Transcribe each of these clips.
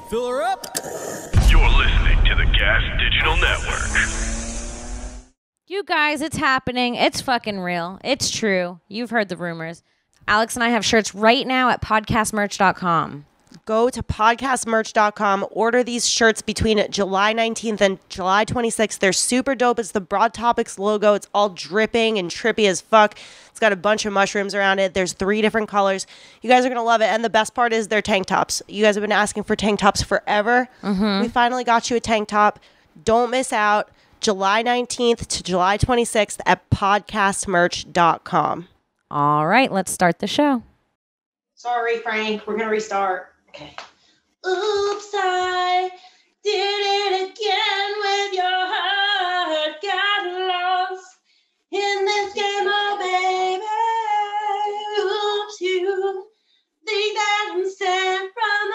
Fill her up. You're listening to the Gas Digital Network. You guys, it's happening. It's fucking real. It's true. You've heard the rumors. Alex and I have shirts right now at podcastmerch.com. Go to podcastmerch.com. Order these shirts between July 19th and July 26th. They're super dope. It's the Broad Topix logo. It's all dripping and trippy as fuck. It's got a bunch of mushrooms around it. There's 3 different colors. You guys are going to love it. And the best part is they're tank tops. You guys have been asking for tank tops forever. Mm-hmm. We finally got you a tank top. Don't miss out. July 19th to July 26th at podcastmerch.com. All right, let's start the show. Sorry, Frank. We're going to restart. Okay. Oops, I did it again with your heart. Got lost in this game, oh baby. Oops, you think that I'm sent from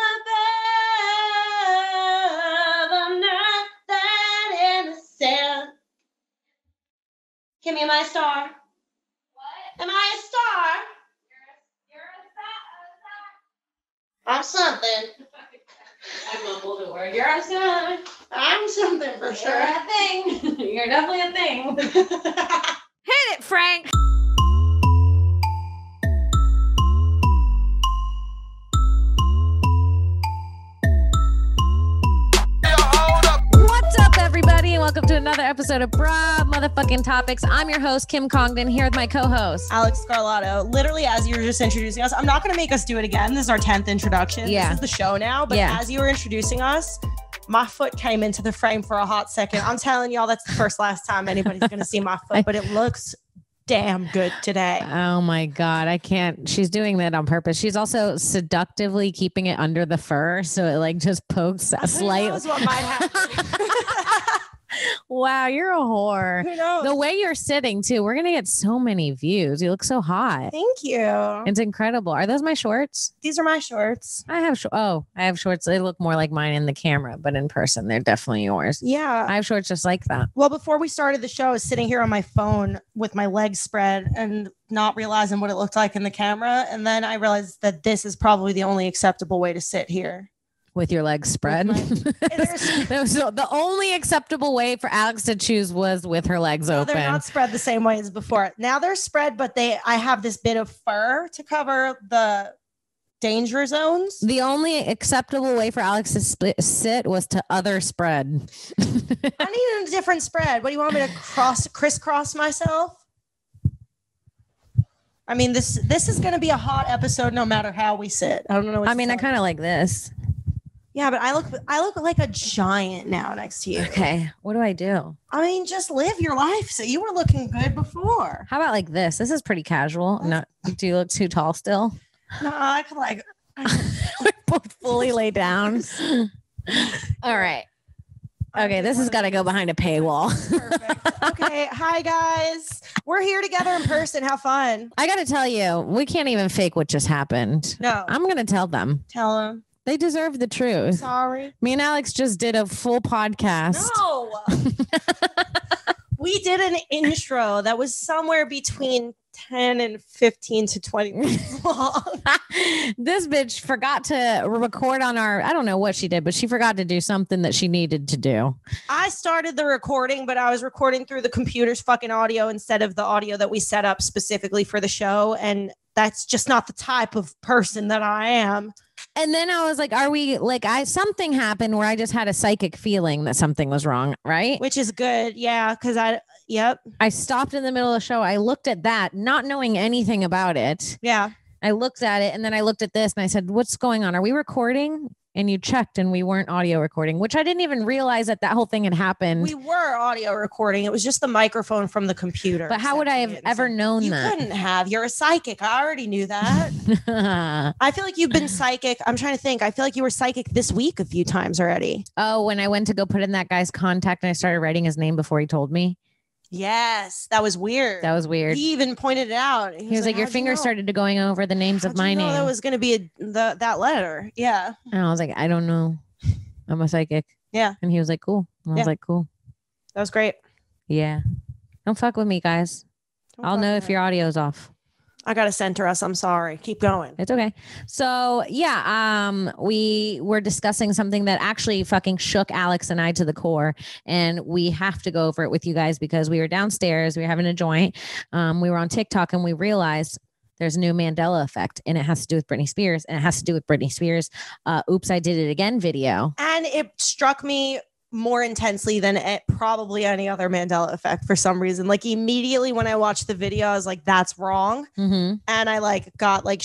above. I'm not that innocent. Give me my star. What? Am I a star? I'm something. I mumbled the word. You're a star. I'm something for sure. You're a thing. You're definitely a thing. Hit it, Frank. What's up, everybody, and welcome to another episode of Broad Motherfucking Topics. I'm your host, Kim Congdon, here with my co-host, Alex Scarlato. Literally, as you were just introducing us, I'm not going to make us do it again. This is our 10th introduction. Yeah. This is the show now. But as you were introducing us, my foot came into the frame for a hot second. I'm telling y'all, that's the last time anybody's going to see my foot, but it looks damn good today. Oh my God, I can't. She's doing that on purpose. She's also seductively keeping it under the fur so it like just pokes slightly. Who knows what might happen? Wow, you're a whore. Who knows? The way you're sitting too, we're gonna get so many views. You look so hot. Thank you. It's incredible. Are those my shorts? These are my shorts. I have I have shorts. They look more like mine in the camera, but in person, they're definitely yours. Yeah. I have shorts just like that. Well, before we started the show, I was sitting here on my phone with my legs spread and not realizing what it looked like in the camera. And then I realized that this is probably the only acceptable way to sit here. With your legs spread. So the only acceptable way for Alex to choose was with her legs open. They're not spread the same way as before. Now they're spread, but I have this bit of fur to cover the danger zones. The only acceptable way for Alex to sit was to other spread. I need a different spread. What do you want me to crisscross myself? I mean, this is going to be a hot episode no matter how we sit. I don't know. I kind of like this. Yeah, but I look like a giant now next to you. Okay, what do I do? I mean, just live your life. So you were looking good before. How about like this? This is pretty casual. No, do you look too tall still? No, I could like. We're both fully laid down. All right. Okay, this has got to go behind a paywall. Perfect. Okay, hi guys. We're here together in person. How fun. I got to tell you, we can't even fake what just happened. No. I'm going to tell them. Tell them. They deserve the truth. Sorry. Me and Alex just did a full podcast. No. We did an intro that was somewhere between 10 and 15 to 20 minutes long. This bitch forgot to record on I don't know what she did, but she forgot to do something that she needed to do. I started the recording, but I was recording through the computer's fucking audio instead of the audio that we set up specifically for the show. And that's just not the type of person that I am. And then I was like, something happened where I just had a psychic feeling that something was wrong, right? Which is good. Yeah. Cause I stopped in the middle of the show. I looked at that, not knowing anything about it. Yeah. I looked at it and then I looked at this and I said, what's going on? Are we recording? And you checked and we weren't audio recording, which I didn't even realize that whole thing had happened. We were audio recording. It was just the microphone from the computer. But how would I have ever known that? You couldn't have. You're a psychic. I already knew that. I feel like you've been psychic. I'm trying to think. I feel like you were psychic this week a few times already. Oh, when I went to go put in that guy's contact and I started writing his name before he told me. Yes, that was weird. He even pointed it out. He was like, your fingers started to going over the names of my name. That was going to be that letter. Yeah. And I was like, I don't know. I'm a psychic. Yeah. And he was like, cool. And I was like, cool. That was great. Yeah. Don't fuck with me, guys. I'll know if your audio's off. I gotta center us. I'm sorry. Keep going. It's okay. So we were discussing something that actually fucking shook Alex and I to the core, and we have to go over it with you guys because we were downstairs, we were having a joint, we were on TikTok, and we realized there's a new Mandela Effect, and it has to do with Britney Spears, and it has to do with Britney Spears' "Oops, I Did It Again" video, and it struck me more intensely than probably any other Mandela Effect for some reason. Like immediately when I watched the video, I was like, that's wrong. Mm-hmm. And I like got like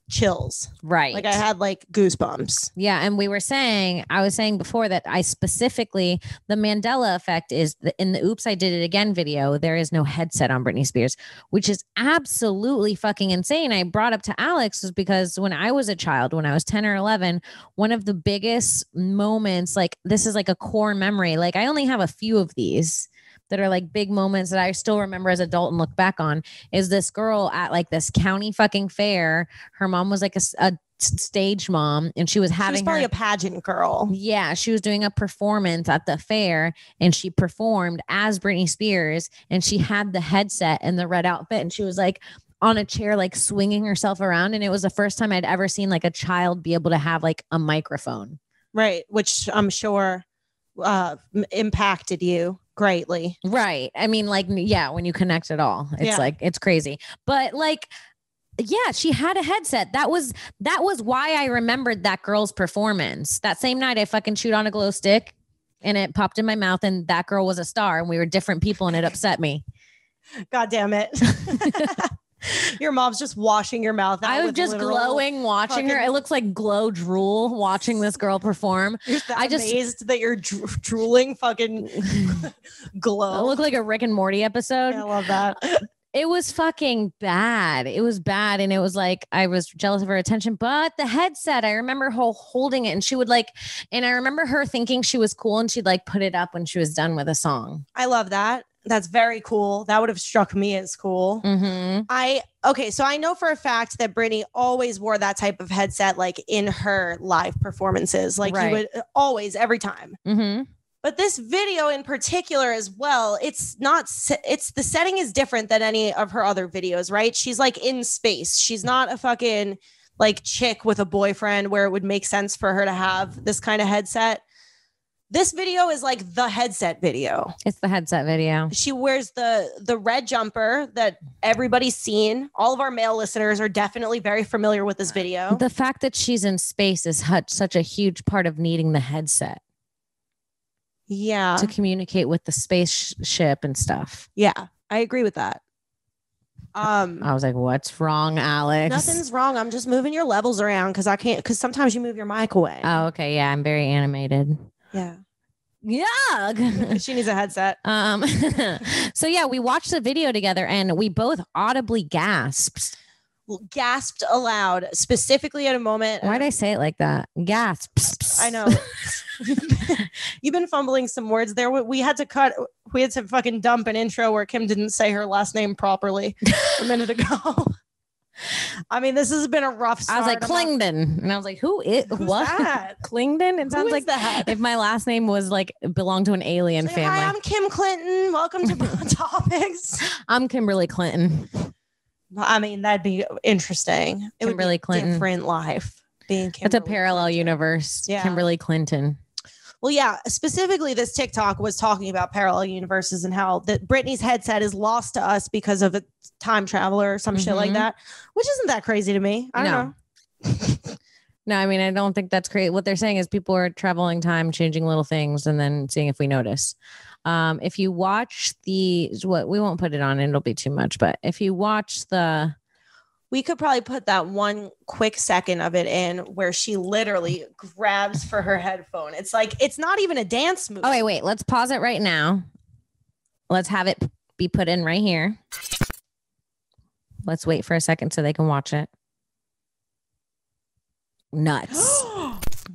chills. Right. Like I had like goosebumps. Yeah. And I was saying before that I specifically, the Mandela Effect is in the "Oops, I Did It Again" video, there is no headset on Britney Spears, which is absolutely fucking insane. I brought up to Alex was because when I was a child, when I was 10 or 11, one of the biggest moments, like this is like a core memory. Like I only have a few of these that are like big moments that I still remember as an adult and look back on, is this girl at like this county fucking fair. Her mom was like a stage mom, and she was probably a pageant girl. Yeah, she was doing a performance at the fair, and she performed as Britney Spears, and she had the headset and the red outfit, and she was like on a chair, like swinging herself around. And it was the first time I'd ever seen like a child be able to have like a microphone. Right. Which I'm sure impacted you greatly. Right. I mean, like, yeah, when you connect it all, it's like, it's crazy. But like, yeah, she had a headset. That was why I remembered that girl's performance. That same night I fucking chewed on a glow stick and it popped in my mouth, and that girl was a star, and we were different people, and it upset me. God damn it. Your mom's just washing your mouth out. I was just glowing watching her. It looks like glow drool watching this girl perform. I just amazed that you're drooling fucking glow. It looked like a Rick and Morty episode. I love that. It was fucking bad. It was bad. And it was like, I was jealous of her attention, but the headset, I remember her holding it, and she would like, and I remember her thinking she was cool, and she'd like put it up when she was done with a song. I love that. That's very cool. That would have struck me as cool. Mm-hmm. So I know for a fact that Britney always wore that type of headset, like in her live performances, like you would always, every time. Mm-hmm. But this video in particular as well, the setting is different than any of her other videos, right? She's like in space. She's not a fucking like chick with a boyfriend where it would make sense for her to have this kind of headset. This video is like the headset video. It's the headset video. She wears the red jumper that everybody's seen. All of our male listeners are definitely very familiar with this video. The fact that she's in space is such a huge part of needing the headset. Yeah. To communicate with the spaceship and stuff. Yeah, I agree with that. I was like, what's wrong, Alex? Nothing's wrong. I'm just moving your levels around because sometimes you move your mic away. Oh, okay. Yeah, I'm very animated. Yeah. Yuck. She needs a headset. So yeah, we watched the video together, and we both audibly gasped Aloud, specifically at a moment. Why'd I say it like that? Gasps. I know. You've been fumbling some words there. We had to fucking dump an intro where Kim didn't say her last name properly a minute ago. I mean, this has been a rough start. I was like, Congdon. And I was like, who's what? That? Congdon? It sounds like that. If my last name was like belonged to an alien family. Hi, I'm Kim Clinton. Welcome to Topix. I'm Kimberly Clinton. I mean, that'd be interesting. It Kimberly would be Clinton. Different life being Kimberly. It's a parallel universe. Yeah. Kimberly Clinton. Well, yeah, specifically this TikTok was talking about parallel universes and how that Britney's headset is lost to us because of a time traveler or some shit like that, which isn't that crazy to me. I don't know. No, I mean, I don't think that's crazy. What they're saying is people are traveling time, changing little things, and then seeing if we notice. If you watch we won't put it on, it'll be too much, but if you watch we could probably put that one quick second of it in where she literally grabs for her headphone. It's like, it's not even a dance move. Oh, wait, let's pause it right now. Let's have it be put in right here. Let's wait for a second so they can watch it. Nuts.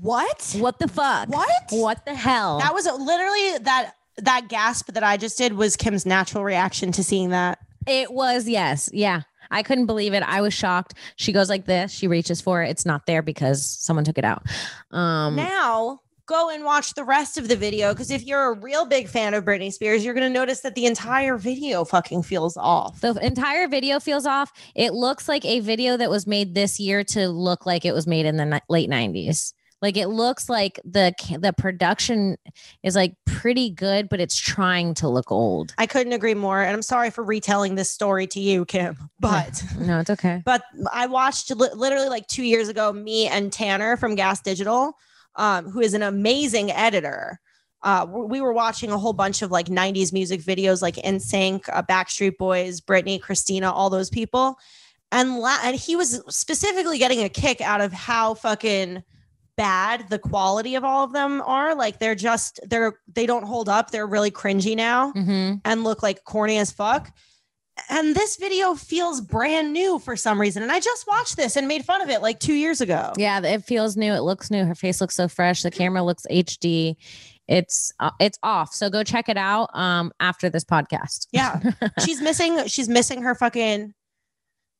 What? What the fuck? What the hell? That was literally that gasp that I just did was Kim's natural reaction to seeing that. It was, yes. Yeah. I couldn't believe it. I was shocked. She goes like this. She reaches for it. It's not there because someone took it out. Now, go and watch the rest of the video, because if you're a real big fan of Britney Spears, you're going to notice that the entire video fucking feels off. The entire video feels off. It looks like a video that was made this year to look like it was made in the late 90s. Like it looks like the production is like pretty good, but it's trying to look old. I couldn't agree more. And I'm sorry for retelling this story to you, Kim, but no, it's okay. But I watched literally like 2 years ago, me and Tanner from Gas Digital, who is an amazing editor. We were watching a whole bunch of like 90s music videos, like NSYNC, Backstreet Boys, Britney, Christina, all those people. And he was specifically getting a kick out of how fucking bad the quality of all of them are. Like they don't hold up. They're really cringy now and look like corny as fuck. And this video feels brand new for some reason. And I just watched this and made fun of it like 2 years ago. Yeah, it feels new. It looks new. Her face looks so fresh. The camera looks HD. It's off. So go check it out after this podcast. Yeah. She's missing her fucking,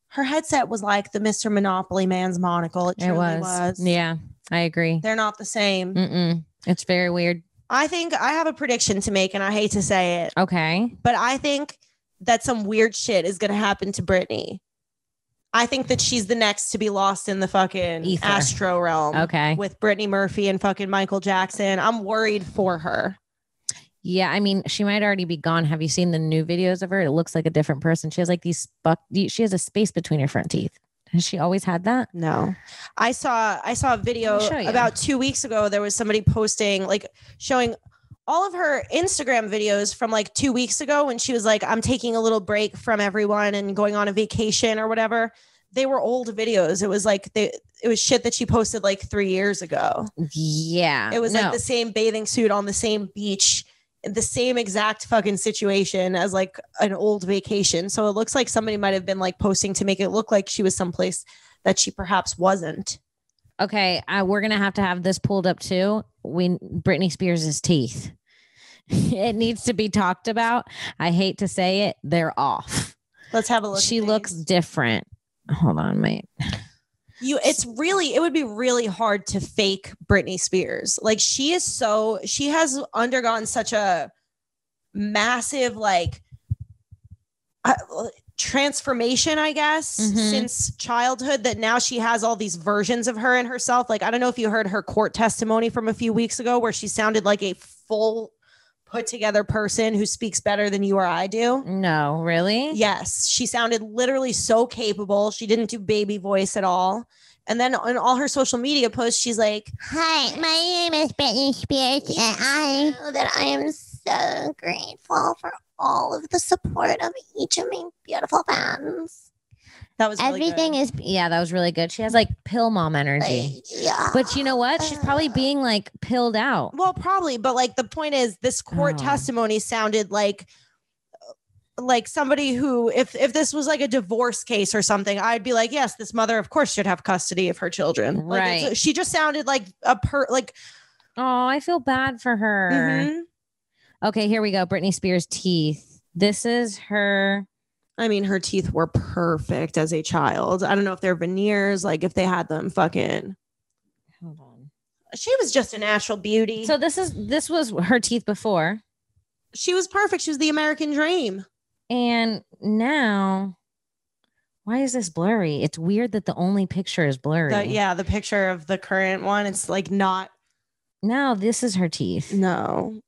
her headset was like the Mr. Monopoly man's monocle. It truly was. Yeah, I agree. They're not the same. It's very weird. I think I have a prediction to make, and I hate to say it. Okay. But I think that some weird shit is going to happen to Britney. I think that she's the next to be lost in the fucking ether. Astro realm. Okay. With Britney Murphy and fucking Michael Jackson. I'm worried for her. Yeah, I mean, she might already be gone. Have you seen the new videos of her? It looks like a different person. She has like she has a space between her front teeth. Has she always had that? No. I saw a video about 2 weeks ago. There was somebody posting, like showing all of her Instagram videos from like 2 weeks ago when she was like, I'm taking a little break from everyone and going on a vacation or whatever. They were old videos. It was like it was shit that she posted like 3 years ago. Yeah. It was like the same bathing suit on the same beach, the same exact fucking situation as like an old vacation. So it looks like somebody might have been like posting to make it look like she was someplace that she perhaps wasn't. Okay, we're gonna have to have this pulled up too. Britney Spears' teeth. It needs to be talked about. I hate to say it, they're off. Let's have a look. She looks different. Hold on, mate. It would be really hard to fake Britney Spears. Like she has undergone such a massive like transformation, I guess, since childhood, that now she has all these versions of her and herself. Like, I don't know if you heard her court testimony from a few weeks ago where she sounded like a full put together person who speaks better than you or I do. No, really? Yes. She sounded literally so capable. She didn't do baby voice at all. And then on all her social media posts, she's like, hi, my name is Britney Spears, and I know that I am so grateful for all of the support of each of my beautiful fans. That was really everything good. That was really good. She has like pill mom energy. Yeah. But you know what? She's probably being like pilled out. Well, probably. But like the point is, this court testimony sounded like somebody who, if this was like a divorce case or something, I'd be like, yes, this mother, of course, should have custody of her children. Right. Like, she just sounded like Oh, I feel bad for her. Okay, here we go. Britney Spears' teeth. This is her. I mean, her teeth were perfect as a child. I don't know if they're veneers, like if they had them fucking. Hold on. She was just a natural beauty. So this was her teeth before. She was perfect. She was the American dream. And now, why is this blurry? It's weird that the only picture is blurry. The picture of the current one, it's like not. Now this is her teeth. No.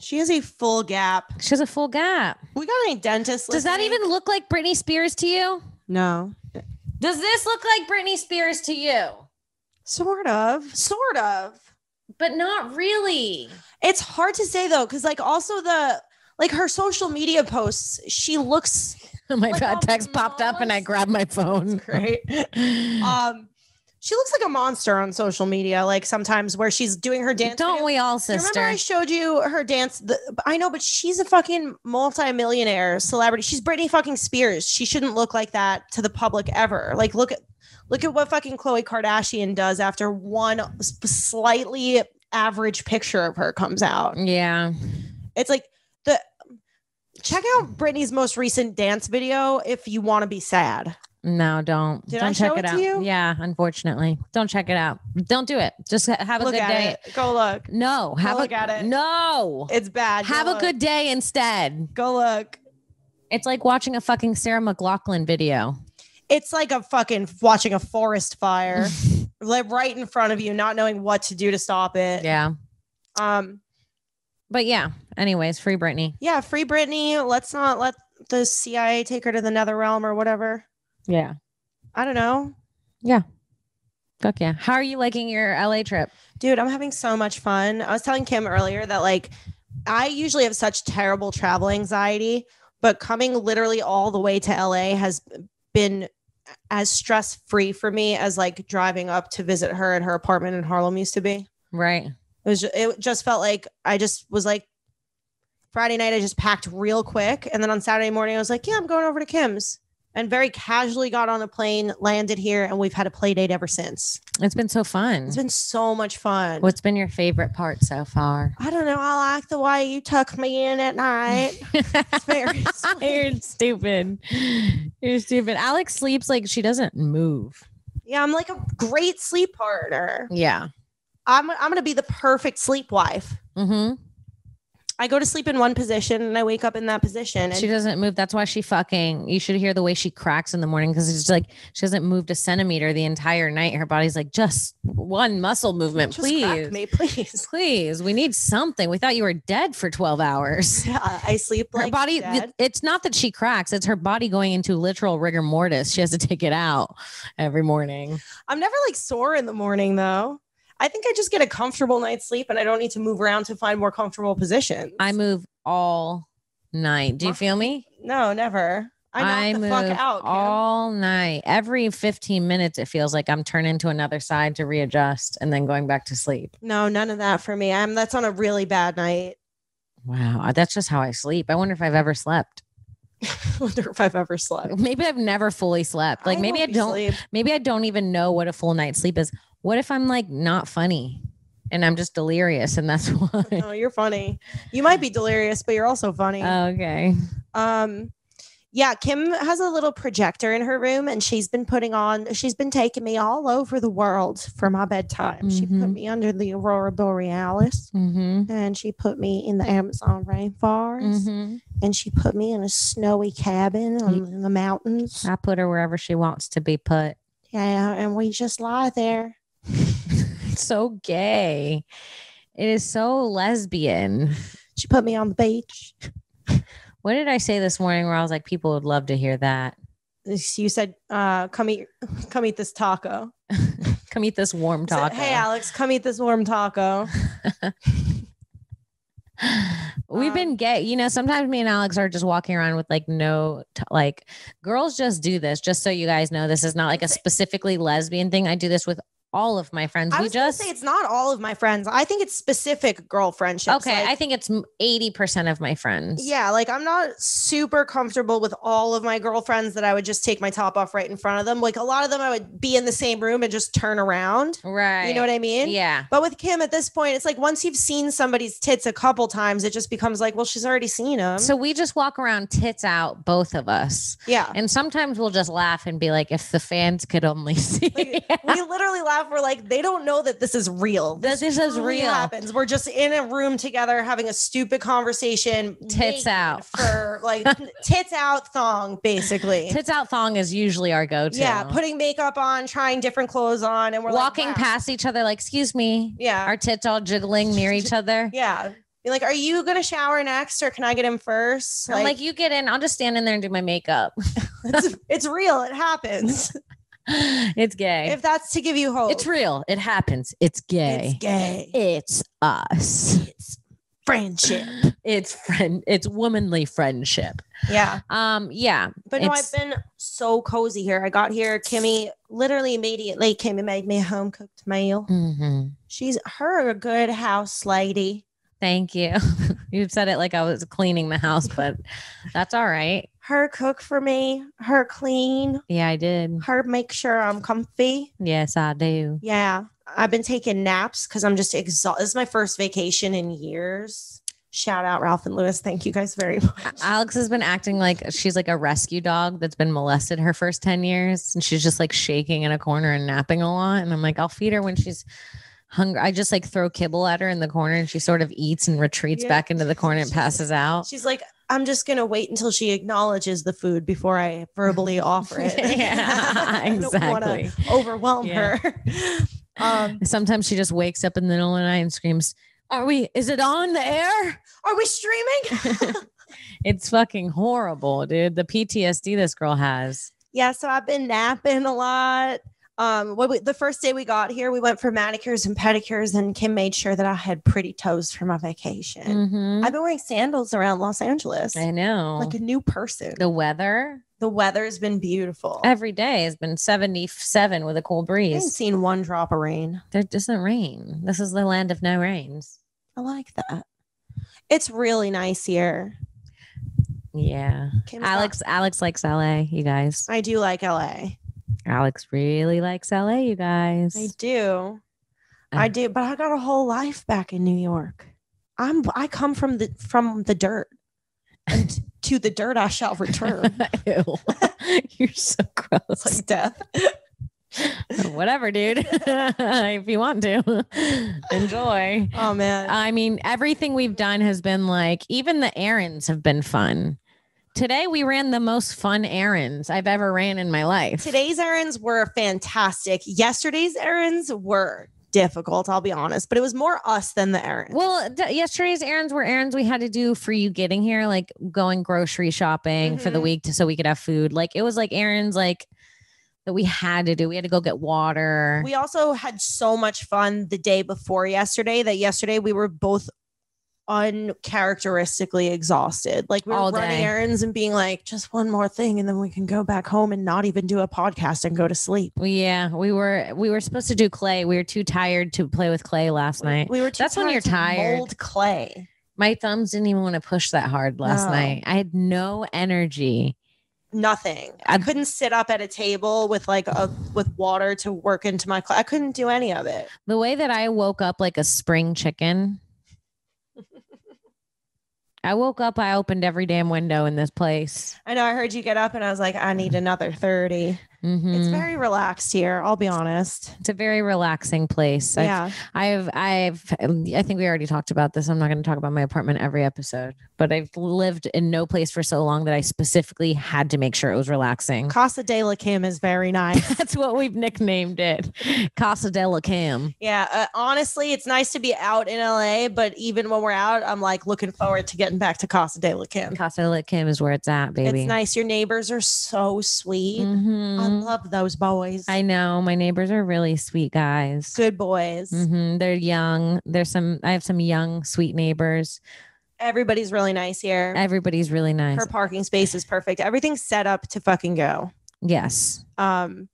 She has a full gap. She has a full gap. We got any dentists Does that even look like Britney Spears to you? No. Does this look like Britney Spears to you? Sort of. But not really. It's hard to say though, because like also her social media posts, she looks. Oh my like God, text popped up and I grabbed my phone. Great. She looks like a monster on social media, like sometimes where she's doing her dance. Don't we all, sister? Remember I showed you her dance? I know, but she's a fucking multi-millionaire celebrity. She's Britney fucking Spears. She shouldn't look like that to the public ever. Like, look at what fucking Khloe Kardashian does after one slightly average picture of her comes out. Yeah. It's like check out Britney's most recent dance video if you want to be sad. No, don't. Did don't I check show it to out. you? Yeah, unfortunately. Don't check it out. Don't do it. Just have a Look good at day. it. Go look. No, look at it. No. It's bad. Have Go a look. good day instead. Go look. It's like watching a fucking Sarah McLachlan video. It's like a fucking watching a forest fire like right in front of you, not knowing what to do to stop it. Yeah. But yeah, anyways, free Britney. Yeah, free Britney. Let's not let the CIA take her to the nether realm or whatever. Yeah. I don't know. Yeah. Fuck yeah. How are you liking your LA trip? Dude, I'm having so much fun. I was telling Kim earlier that like I usually have such terrible travel anxiety, but coming literally all the way to LA has been as stress-free for me as like driving up to visit her at her apartment in Harlem used to be. Right. It just felt like I just was like Friday night I just packed real quick, and then on Saturday morning I was like, yeah, I'm going over to Kim's, and very casually got on a plane, landed here, and we've had a play date ever since. It's been so fun. It's been so much fun. What's been your favorite part so far? I don't know. I like the way you tuck me in at night. It's very You're stupid. You're stupid. Alex sleeps like she doesn't move. Yeah, I'm like a great sleep partner. Yeah. I'm gonna be the perfect sleep wife. Mm-hmm. I go to sleep in one position and I wake up in that position. And She doesn't move. That's why you should hear the way she cracks in the morning, because it's like she hasn't moved a centimeter the entire night. Her body's like, just one muscle movement, just crack please. me, please. Please. We need something. We thought you were dead for 12 hours. Yeah, I sleep like Her body, dead. it's not that she cracks, it's her body going into literal rigor mortis. She has to take it out every morning. I'm never like sore in the morning though. I think I just get a comfortable night's sleep and I don't need to move around to find more comfortable positions. I move all night. Do you feel me? No, never. I knock the fuck out. Kim. All night. Every 15 minutes, it feels like I'm turning to another side to readjust and then going back to sleep. No, none of that for me. That's on a really bad night. Wow. That's just how I sleep. I wonder if I've ever slept. I wonder if I've ever slept. Maybe I've never fully slept. Like maybe I don't even know what a full night's sleep is. What if I'm like not funny and I'm just delirious and that's why? No, you're funny. You might be delirious, but you're also funny. Okay. Yeah, Kim has a little projector in her room and she's been taking me all over the world for my bedtime. She put me under the Aurora Borealis and she put me in the Amazon rainforest and she put me in a snowy cabin in the mountains. I put her wherever she wants to be put. Yeah, and we just lie there. So gay. It is so lesbian. She put me on the beach. What did I say this morning where I was like, people would love to hear that? You said, come eat this taco. Come eat this warm taco. Hey, Alex, come eat this warm taco. We've been gay. You know, sometimes me and Alex are just walking around with like girls just do this. Just so you guys know, this is not like a specifically lesbian thing. I do this with all of my friends. I was gonna say it's not all of my friends. I think it's specific girl friendships. Okay, I think it's 80% of my friends. Yeah, like I'm not super comfortable with all of my girlfriends that I would just take my top off right in front of them. Like a lot of them I would be in the same room and just turn around. Right. You know what I mean? Yeah. But with Kim at this point, it's like once you've seen somebody's tits a couple times, it just becomes like, well, she's already seen them. So we just walk around tits out, both of us. Yeah. And sometimes we'll just laugh and be like, if the fans could only see. Like, we literally laugh. We're like, they don't know that this is real. This is really real. Happens. We're just in a room together having a stupid conversation. Tits out. For like tits out thong, basically. Tits out thong is usually our go-to. Yeah. Putting makeup on, trying different clothes on. And we're walking like, wow. past each other like, excuse me. Yeah. Our tits all jiggling near each other. Yeah. You're like, are you going to shower next or can I get in first? I'm like, you get in. I'll just stand in there and do my makeup. it's real. It happens. It's gay. If that's to give you hope. It's real. It happens. It's gay. It's gay. It's us. It's friendship. It's womanly friendship. Yeah. Yeah. But no, I've been so cozy here. I got here. Kimmy literally immediately came and made me a home cooked meal. Mm-hmm. She's a good house lady. Thank you. You said it like I was cleaning the house, but that's all right. Her cook for me, her clean. Yeah, I did. Her make sure I'm comfy. Yes, I do. Yeah. I've been taking naps because I'm just exhausted. This is my first vacation in years. Shout out Ralph and Lewis. Thank you guys very much. Alex has been acting like she's like a rescue dog that's been molested her first 10 years. And she's just like shaking in a corner and napping a lot. And I'm like, I'll feed her when she's hungry. I just like throw kibble at her in the corner and she sort of eats and retreats back into the corner and passes out. She's like, I'm just going to wait until she acknowledges the food before I verbally offer it. Yeah, exactly. I don't want to overwhelm her. Sometimes she just wakes up in the middle of the night and screams, is it on the air? Are we streaming? It's fucking horrible, dude. The PTSD this girl has. Yeah. So I've been napping a lot. The first day we got here, we went for manicures and pedicures, and Kim made sure that I had pretty toes for my vacation. Mm-hmm. I've been wearing sandals around Los Angeles. I know. Like a new person. The weather has been beautiful. every day has been 77 with a cool I haven't breeze. seen one drop of rain. There doesn't rain. This is the land of no rains. I like that. It's really nice here. Yeah. Alex likes LA, you guys. I do like LA. Alex really likes LA, you guys. I do. I do, but I got a whole life back in New York. I come from the dirt. And to the dirt I shall return. Ew. You're so gross. Like death. Whatever, dude. If you want to enjoy. Oh man. I mean, everything we've done has been like, even the errands have been fun. Today we ran the most fun errands I've ever ran in my life. Today's errands were fantastic. Yesterday's errands were difficult, I'll be honest, but it was more us than the errands. Well, yesterday's errands were errands we had to do for you getting here, like going grocery shopping for the week so we could have food. Like it was like errands like that we had to do. We had to go get water. We also had so much fun the day before yesterday that yesterday we were both uncharacteristically exhausted. Like we were All running day. errands and being like, just one more thing and then we can go back home and not even do a podcast and go to sleep. Yeah, we were supposed to do clay. We were too tired to play with clay last night. We were too That's when tired you're to tired. mold clay. My thumbs didn't even want to push that hard last No. night. I had no energy. Nothing. I couldn't sit up at a table with with water to work into my clay. I couldn't do any of it. The way that I woke up like a spring chicken. I woke up, I opened every damn window in this place. I know I heard you get up and I was like, I need another 30. Mm-hmm. It's very relaxed here. I'll be honest. It's a very relaxing place. Yeah. I think we already talked about this. I'm not going to talk about my apartment every episode, but I've lived in no place for so long that I specifically had to make sure it was relaxing. Casa de la Kim is very nice. That's what we've nicknamed it. Casa de la Kim. Yeah. Honestly, it's nice to be out in LA, but even when we're out, I'm like looking forward to getting back to Casa de la Kim. Casa de la Kim is where it's at, baby. It's nice. Your neighbors are so sweet. Mhm. I love those boys. I know. My neighbors are really sweet guys. Good boys. They're young. I have some young, sweet neighbors. Everybody's really nice here. Everybody's really nice. Her parking space is perfect. Everything's set up to fucking go. Yes. Today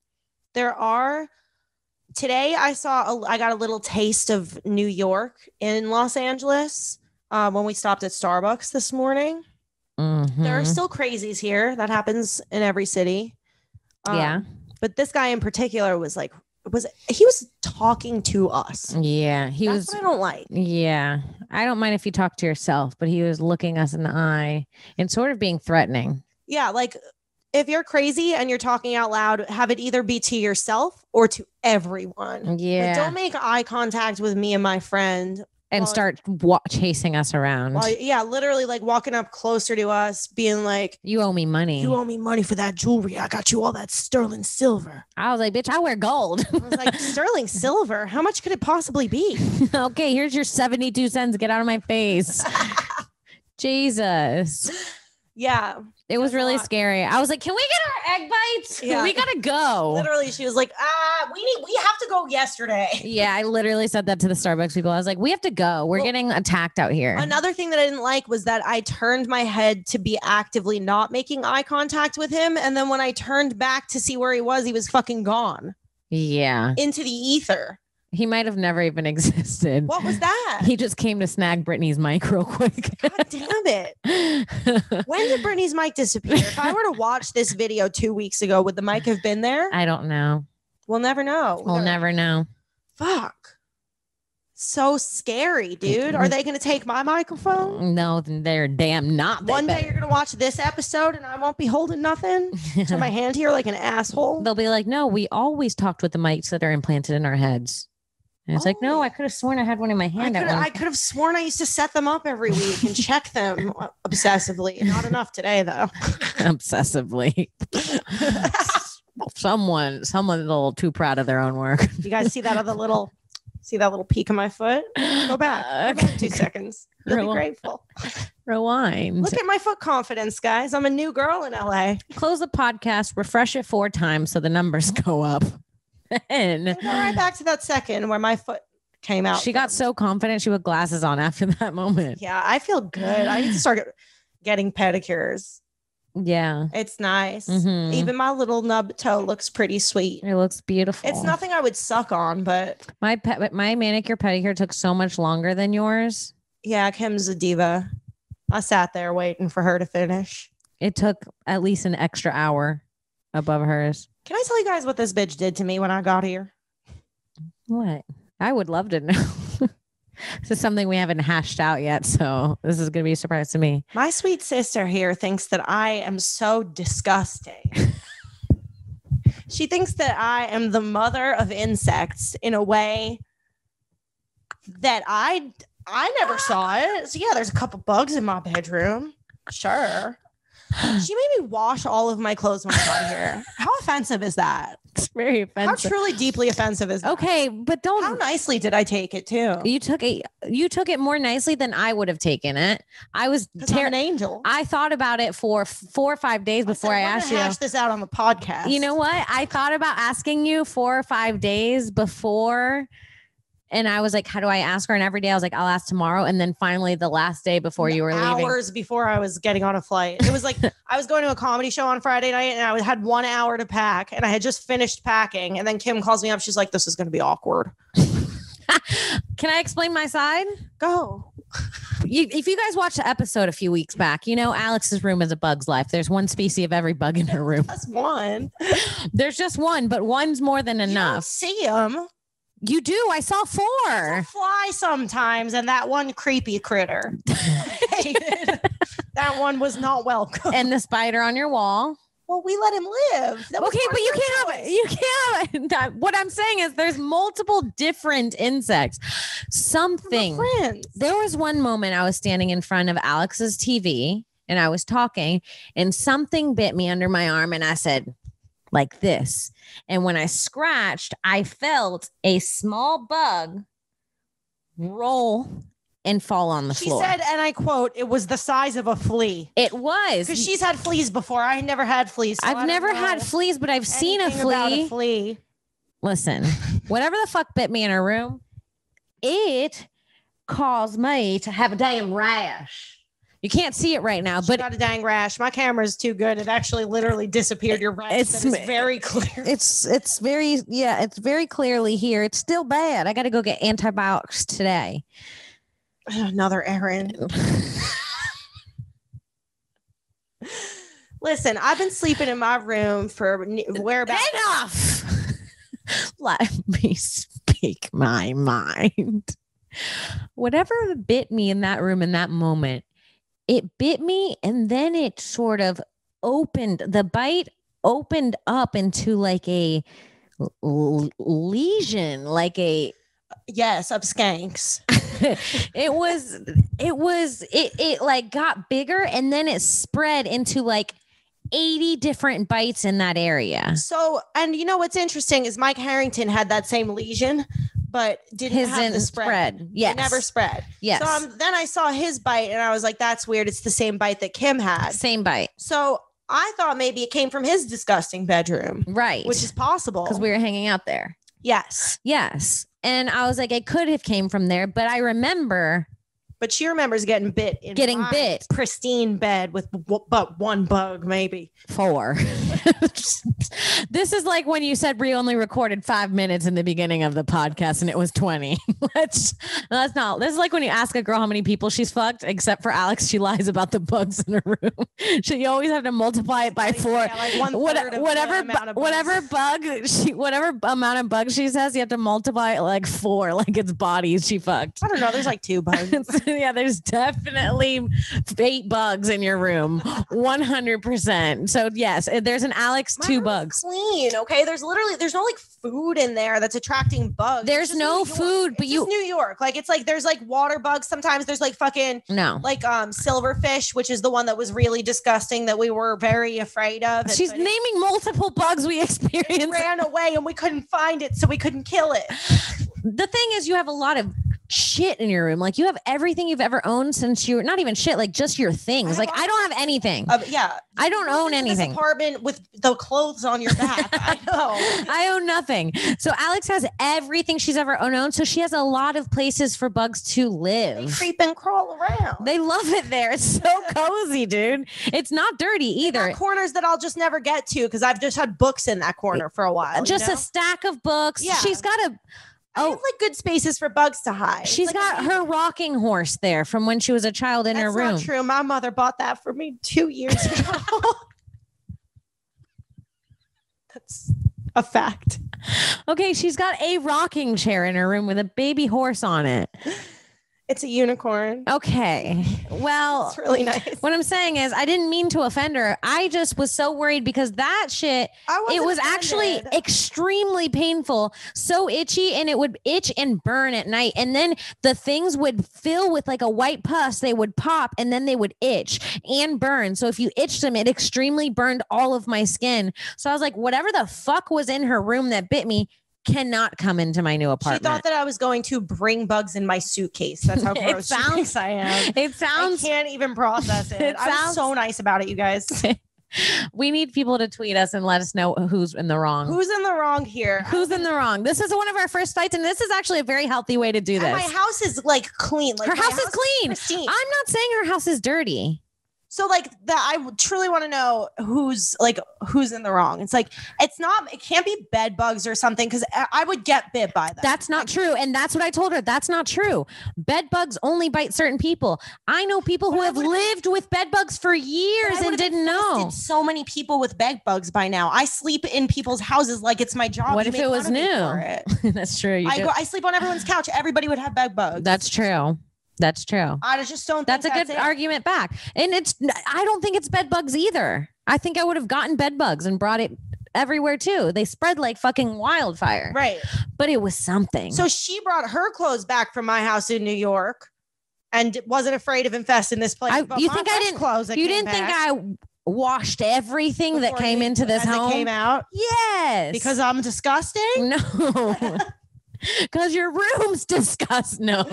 I got a little taste of New York in Los Angeles when we stopped at Starbucks this morning. Mhm. There are still crazies here. That happens in every city. Yeah. But this guy in particular was talking to us. Yeah. That's what I don't like. Yeah. I don't mind if you talk to yourself, but he was looking us in the eye and sort of being threatening. Yeah, like if you're crazy and you're talking out loud, have it either be to yourself or to everyone. Yeah. Like, don't make eye contact with me and my friend. And start chasing us around. Yeah, literally like walking up closer to us, being like, You owe me money. you owe me money for that jewelry. I got you all that sterling silver. I was like, bitch, I wear gold. I was like, sterling silver? How much could it possibly be? Okay, here's your 72 cents. Get out of my face. Jesus. Yeah. It was really scary. I was like, can we get our egg bites? Yeah. We gotta go. Literally, she was like, we have to go yesterday. Yeah, I literally said that to the Starbucks people. I was like, we have to go. We're getting attacked out here. Another thing that I didn't like was that I turned my head to be actively not making eye contact with him. And then when I turned back to see where he was fucking gone Yeah. into the ether. He might have never even existed. What was that? He just came to snag Britney's mic real quick. God damn it. When did Britney's mic disappear? If I were to watch this video 2 weeks ago, would the mic have been there? I don't know. We'll never know. We'll never know. Fuck. so scary, dude. Are they going to take my microphone? No, they're damn not. One day you're going to watch this episode and I won't be holding nothing to my hand here like an asshole. They'll be like, no, we always talked with the mics that are implanted in our heads. And it's like, no, I could have sworn I had one in my hand. I could have sworn I used to set them up every week and check them obsessively. Not enough today, though. Obsessively. Someone's a little too proud of their own work. You guys see that little peak of my foot? Go back. 2 seconds. You'll be grateful. Rewind. Look at my foot confidence, guys. I'm a new girl in LA. Close the podcast, refresh it 4 times so the numbers go up. And go right back to that second where my foot came out. She got so confident she put glasses on after that moment. Yeah, I feel good. I need to start getting pedicures. Yeah. It's nice. Mm-hmm. Even my little nub toe looks pretty sweet. It looks beautiful. It's nothing I would suck on, but my manicure pedicure took so much longer than yours. Yeah, Kim's a diva. I sat there waiting for her to finish. It took at least an extra hour above hers. Can I tell you guys what this bitch did to me when I got here? What? I would love to know. This is something we haven't hashed out yet, so this is going to be a surprise to me. My sweet sister here thinks that I am so disgusting. She thinks that I am the mother of insects in a way that I never saw it. So yeah, there's a couple bugs in my bedroom. Sure. She made me wash all of my clothes when I got here. How offensive is that? It's very offensive. How truly deeply offensive is that? Okay, but don't. How nicely did I take it too? You took it more nicely than I would have taken it. I was I'm an angel. I thought about it for 4 or 5 days before I asked you. Hash this out on the podcast. You know what? I thought about asking you 4 or 5 days before. And I was like, how do I ask her? And every day I was like, I'll ask tomorrow. And then finally the last day before you were leaving. Hours before I was getting on a flight. It was like, I was going to a comedy show on Friday night and I had 1 hour to pack and I had just finished packing. And then Kim calls me up. She's like, this is going to be awkward. Can I explain my side? Go. If you guys watched the episode a few weeks back, you know Alex's room is a bug's life. There's one species of every bug in her room. That's one. There's just one, but one's more than enough. You don't see them. You do. I saw 4. I fly sometimes, and that one creepy critter. That one was not welcome. And the spider on your wall. Well, we let him live. Okay, but you can't have it. What I'm saying is there's multiple different insects. There was one moment I was standing in front of Alex's TV and I was talking and something bit me under my arm and I said, like this. And when I scratched, I felt a small bug roll and fall on the floor. She said, and I quote, it was the size of a flea. It was. Because she's had fleas before. I never had fleas. So I've never had fleas, but I've seen a flea. Listen, whatever the fuck bit me in her room, it caused me to have a damn rash. You can't see it right now, but got a dang rash. My camera is too good. It actually literally disappeared. Your rash. It's very clear. It's very clearly here. It's still bad. I got to go get antibiotics today. Another errand. Listen, I've been sleeping in my room for whereabouts. Enough. Let me speak my mind. Whatever bit me in that room in that moment. It bit me and then it sort of the bite opened up into like a lesion, like a... Yes, of skanks. It like got bigger and then it spread into like 80 different bites in that area. So, and you know what's interesting is Mike Harrington had that same lesion, but didn't have the spread. Yes. It never spread. Yes. So then I saw his bite and I was like, that's weird. It's the same bite that Kim had. Same bite. So I thought maybe it came from his disgusting bedroom. Right. Which is possible. Because we were hanging out there. Yes. Yes. And I was like, it could have came from there. But I remember But she remembers getting bit in my pristine bed with but one bug, maybe 4. This is like when you said we only recorded 5 minutes in the beginning of the podcast and it was 20. That's not. This is like when you ask a girl how many people she's fucked, except for Alex, she lies about the bugs in her room. You always have to multiply it by 4. Yeah, like whatever amount of bugs she says, you have to multiply it like 4, like it's bodies she fucked. I don't know. There's like 2 bugs. Yeah, there's definitely 8 bugs in your room. 100%. So yes, there's an Alex 2 bugs. Clean. Okay. There's no like food in there that's attracting bugs. There's no food, but New York. Like it's like there's like water bugs. Sometimes there's like fucking like silverfish, which is the one that was really disgusting that we were very afraid of. She's naming multiple bugs we experienced. It ran away and we couldn't find it, so we couldn't kill it. The thing is, you have a lot of shit in your room. Like you have everything you've ever owned since you were not even shit, like just your things. Like I don't have anything. Yeah. I don't own anything. This apartment with the clothes on your back. I know. I own nothing. So Alex has everything she's ever owned. So she has a lot of places for bugs to live. They creep and crawl around. They love it there. It's so cozy, dude. It's not dirty either. Corners that I'll just never get to because I've just had books in that corner for a while. Just a stack of books. Yeah. She's got I have like good spaces for bugs to hide. She's got her rocking horse there from when she was a child in her room. That's not true. My mother bought that for me 2 years ago. That's a fact. Okay, she's got a rocking chair in her room with a baby horse on it. It's a unicorn. Okay. Well, it's really nice. What I'm saying is I didn't mean to offend her. I just was so worried because that shit, it was actually extremely painful, so itchy, and it would itch and burn at night. And then the things would fill with like a white pus. They would pop and then they would itch and burn. So if you itched them, it extremely burned all of my skin. So I was like, whatever the fuck was in her room that bit me cannot come into my new apartment. She thought that I was going to bring bugs in my suitcase. That's how gross she thinks I am. It sounds. I can't even process it. I was so nice about it, you guys. We need people to tweet us and let us know who's in the wrong. Who's in the wrong here? Who's in the wrong? This is one of our first fights, and this is actually a very healthy way to do this. And my house is like clean. Like her house is clean. Pristine. I'm not saying her house is dirty. So like that, I truly want to know who's in the wrong. It's like, it can't be bed bugs or something because I would get bit by them. That's not true. And that's what I told her. That's not true. Bed bugs only bite certain people. I know people who have lived with bed bugs for years and didn't know. So many people with bed bugs by now. I sleep in people's houses like it's my job. What if it was new? That's true. I sleep on everyone's couch. Everybody would have bed bugs. That's true. That's true. I just don't think that's a good argument back. And I don't think it's bed bugs either. I think I would have gotten bed bugs and brought it everywhere too. They spread like fucking wildfire. Right. But it was something. So she brought her clothes back from my house in New York and wasn't afraid of infesting this place. You think I washed everything that came into this home? It came out? Yes. Because I'm disgusting? No. Because your room's disgusting. No.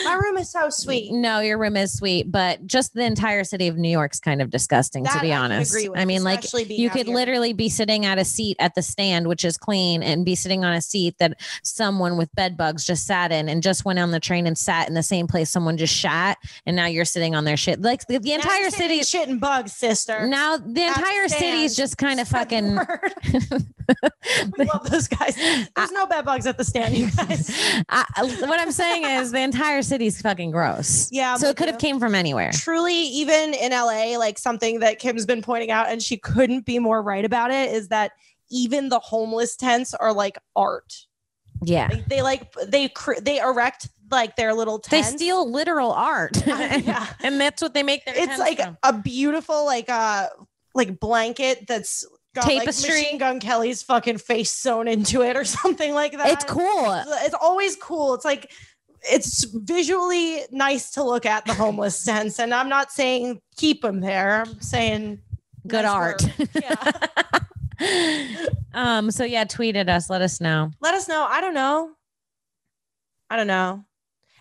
My room is so sweet. No, your room is sweet, but just the entire city of New York's kind of disgusting, to be honest. I mean, like you could literally be sitting at a seat at the stand, which is clean, and be sitting on a seat that someone with bed bugs just sat in and just went on the train and sat in the same place someone just shat, and now you're sitting on their shit. Like the entire city is shit and bugs, sister. Now the entire city is just kind of fucking. We love those guys. There's no bed bugs at the stand, you guys. What I'm saying is the entire city's fucking gross. Yeah. So it could have came from anywhere. Truly, even in LA, like something that Kim's been pointing out, and she couldn't be more right about it, is that even the homeless tents are like art. Yeah. They erect like their little tents. They steal literal art. Yeah. And that's what they make their tents like from. A beautiful like blanket that's got tapestry. Like Machine Gun Kelly's fucking face sewn into it or something like that. It's cool. It's always cool. It's like, it's visually nice to look at, the homeless tents. And I'm not saying keep them there. I'm saying good art. Yeah. So yeah, tweet at us. Let us know. I don't know.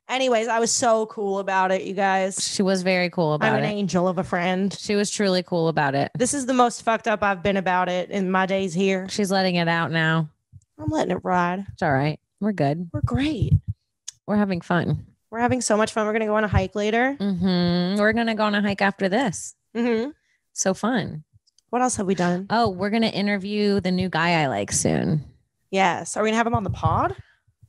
Anyways, I was so cool about it, you guys. She was very cool about it. I'm an angel of a friend. She was truly cool about it. This is the most fucked up I've been about it in my days here. She's letting it out now. I'm letting it ride. It's all right. We're good. We're great. We're having fun. We're having so much fun. We're gonna go on a hike later. We're gonna go on a hike after this. So fun. What else have we done? Oh, we're gonna interview the new guy I like soon. Yes. Are we gonna have him on the pod?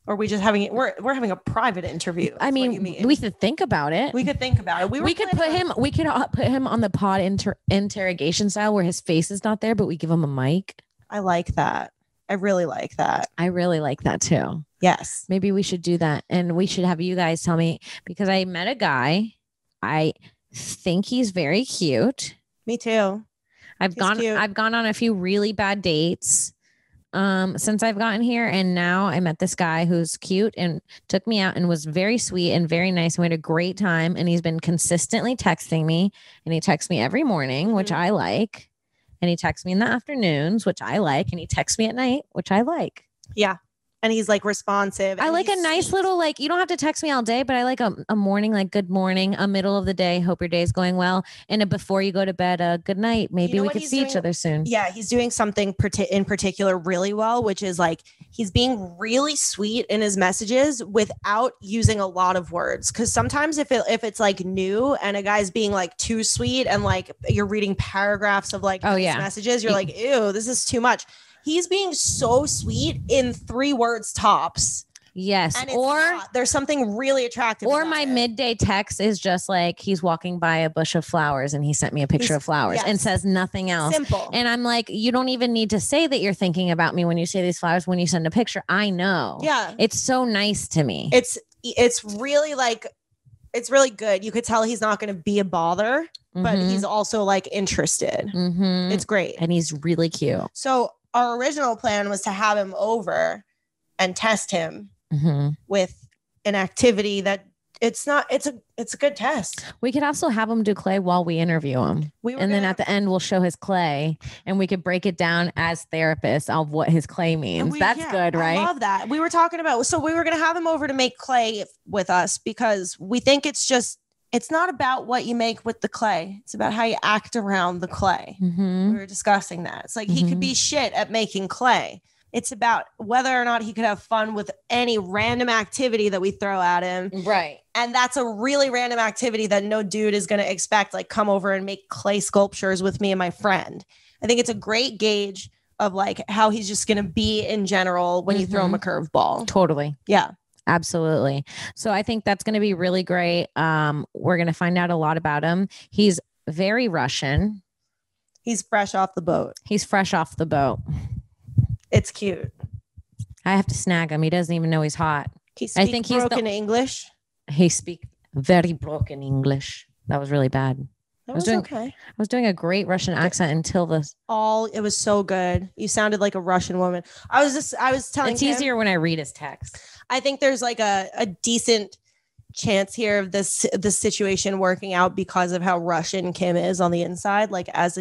Or are we just having it? We're having a private interview. I mean, we could think about it. We could think about it. We could put him. We could put him on the pod interrogation style, where his face is not there, but we give him a mic. I like that. I really like that. I really like that too. Yes. Maybe we should do that, and we should have you guys tell me, because I met a guy. I think he's very cute. Me too. I've gone on a few really bad dates since I've gotten here, and now I met this guy who's cute and took me out and was very sweet and very nice. We had a great time, and he's been consistently texting me, and he texts me every morning, which I like, and he texts me in the afternoons, which I like, and he texts me at night, which I like. Yeah. And he's like responsive. I like a nice little, like, you don't have to text me all day, but I like a morning, like good morning, a middle of the day, hope your day's going well, and a before you go to bed, good night. Maybe we could see each other soon. Yeah, he's doing something in particular really well, which is like he's being really sweet in his messages without using a lot of words. Because sometimes if it's like new and a guy's being like too sweet and like you're reading paragraphs of like messages, you're like, ew, this is too much. He's being so sweet in 3 words tops. Yes. Or there's something really attractive. Or my midday text is just like, he's walking by a bush of flowers and he sent me a picture of flowers and says nothing else. Simple. And I'm like, you don't even need to say that you're thinking about me when you say these flowers. When you send a picture, I know. Yeah. It's so nice to me. It's really like, it's really good. You could tell he's not going to be a bother, but he's also like interested. It's great. And he's really cute. So our original plan was to have him over and test him with an activity that it's a good test. We could also have him do clay while we interview him. Then at the end, we'll show his clay and we could break it down as therapists of what his clay means. That's good, right? I love that. We were talking about, so we were going to have him over to make clay with us because we think it's not about what you make with the clay. It's about how you act around the clay. We were discussing that. It's like he could be shit at making clay. It's about whether or not he could have fun with any random activity that we throw at him. Right. And that's a really random activity that no dude is going to expect, like come over and make clay sculptures with me and my friend. I think it's a great gauge of like how he's just going to be in general when you throw him a curveball. Totally. Yeah. Absolutely. So I think that's going to be really great. We're going to find out a lot about him. He's very Russian. He's fresh off the boat. It's cute. I have to snag him. He doesn't even know he's hot. I think he's broken English. He speaks very broken English. That was really bad. That was okay. I was doing a great Russian accent until this. It was so good. You sounded like a Russian woman. I was telling It's easier when I read his text. I think there's like a decent chance here of this situation working out because of how Russian Kim is on the inside. Like as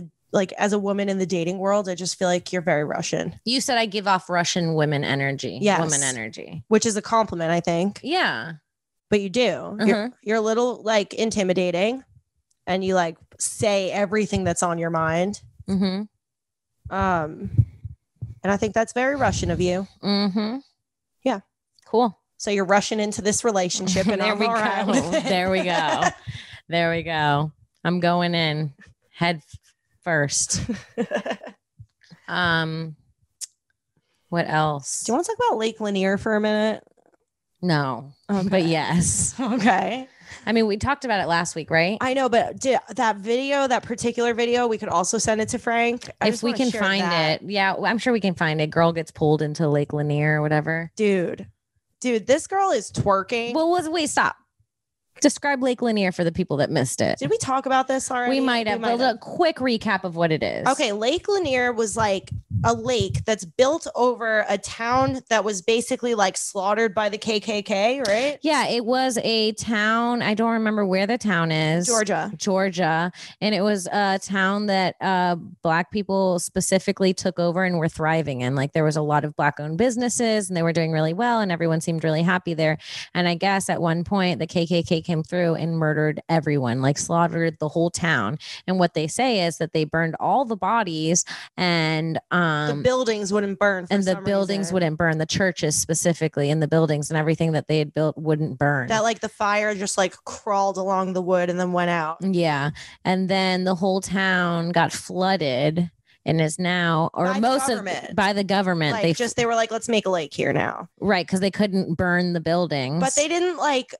a woman in the dating world, I just feel like you're very Russian. You said I give off Russian women energy. Yes. Woman energy. Which is a compliment, I think. Yeah. But you do. You're a little like intimidating and you like say everything that's on your mind. And I think that's very Russian of you. Yeah. Cool. So you're rushing into this relationship and there we go. There we go. There we go. I'm going in head first. What else? Do you want to talk about Lake Lanier for a minute? No. Okay. But yes. Okay. I mean, we talked about it last week, right? I know, but that particular video, we could also send it to Frank. If we can find it. Yeah, I'm sure we can find it. Girl gets pulled into Lake Lanier or whatever. Dude, this girl is twerking. Well, wait, stop. Describe Lake Lanier for the people that missed it. Did we talk about this already? We might have. A quick recap of what it is. Okay, Lake Lanier was like a lake that's built over a town that was basically like slaughtered by the KKK, right? Yeah, it was a town. I don't remember where the town is. Georgia. And it was a town that Black people specifically took over and were thriving in. Like there was a lot of Black owned businesses and they were doing really well and everyone seemed really happy there. And I guess at one point the KKK came through and murdered everyone, like slaughtered the whole town. And what they say is that they burned all the bodies and the buildings wouldn't burn. And the buildings wouldn't burn. The churches specifically, and the buildings and everything that they had built wouldn't burn. That like the fire just like crawled along the wood and then went out. Yeah. And then the whole town got flooded and is now, or by most the of by the government. Like, they were like, let's make a lake here now. Right. Because they couldn't burn the buildings. But they didn't like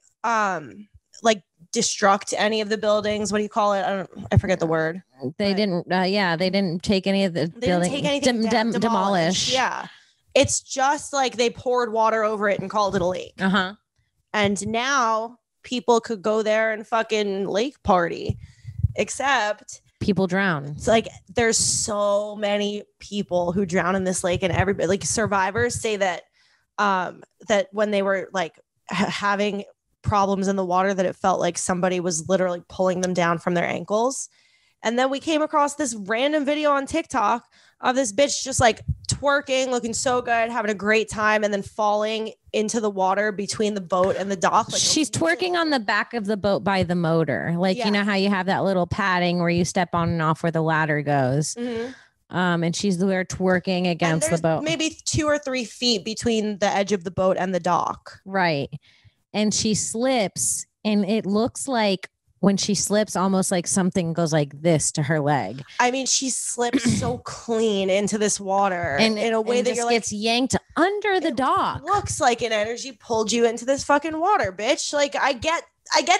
destruct any of the buildings. What do you call it? I forget the word. They didn't. They didn't take any of the buildings. Didn't take anything demolish. Yeah. It's just like they poured water over it and called it a lake. And now people could go there and fucking lake party, except people drown. It's like there's so many people who drown in this lake, and everybody, like survivors, say that that when they were like having problems in the water, that it felt like somebody was literally pulling them down from their ankles. And then we came across this random video on TikTok of this bitch just like twerking, looking so good, having a great time, and then falling into the water between the boat and the dock. Like she's twerking on the back of the boat by the motor. Like, you know how you have that little padding where you step on and off where the ladder goes. And she's there twerking against the boat. Maybe 2 or 3 feet between the edge of the boat and the dock. Right. And she slips, and it looks like when she slips, almost like something goes like this to her leg. I mean, she slips so clean into this water, and in a way that you're like, gets yanked under the dock. Looks like an energy pulled you into this fucking water, bitch. Like I get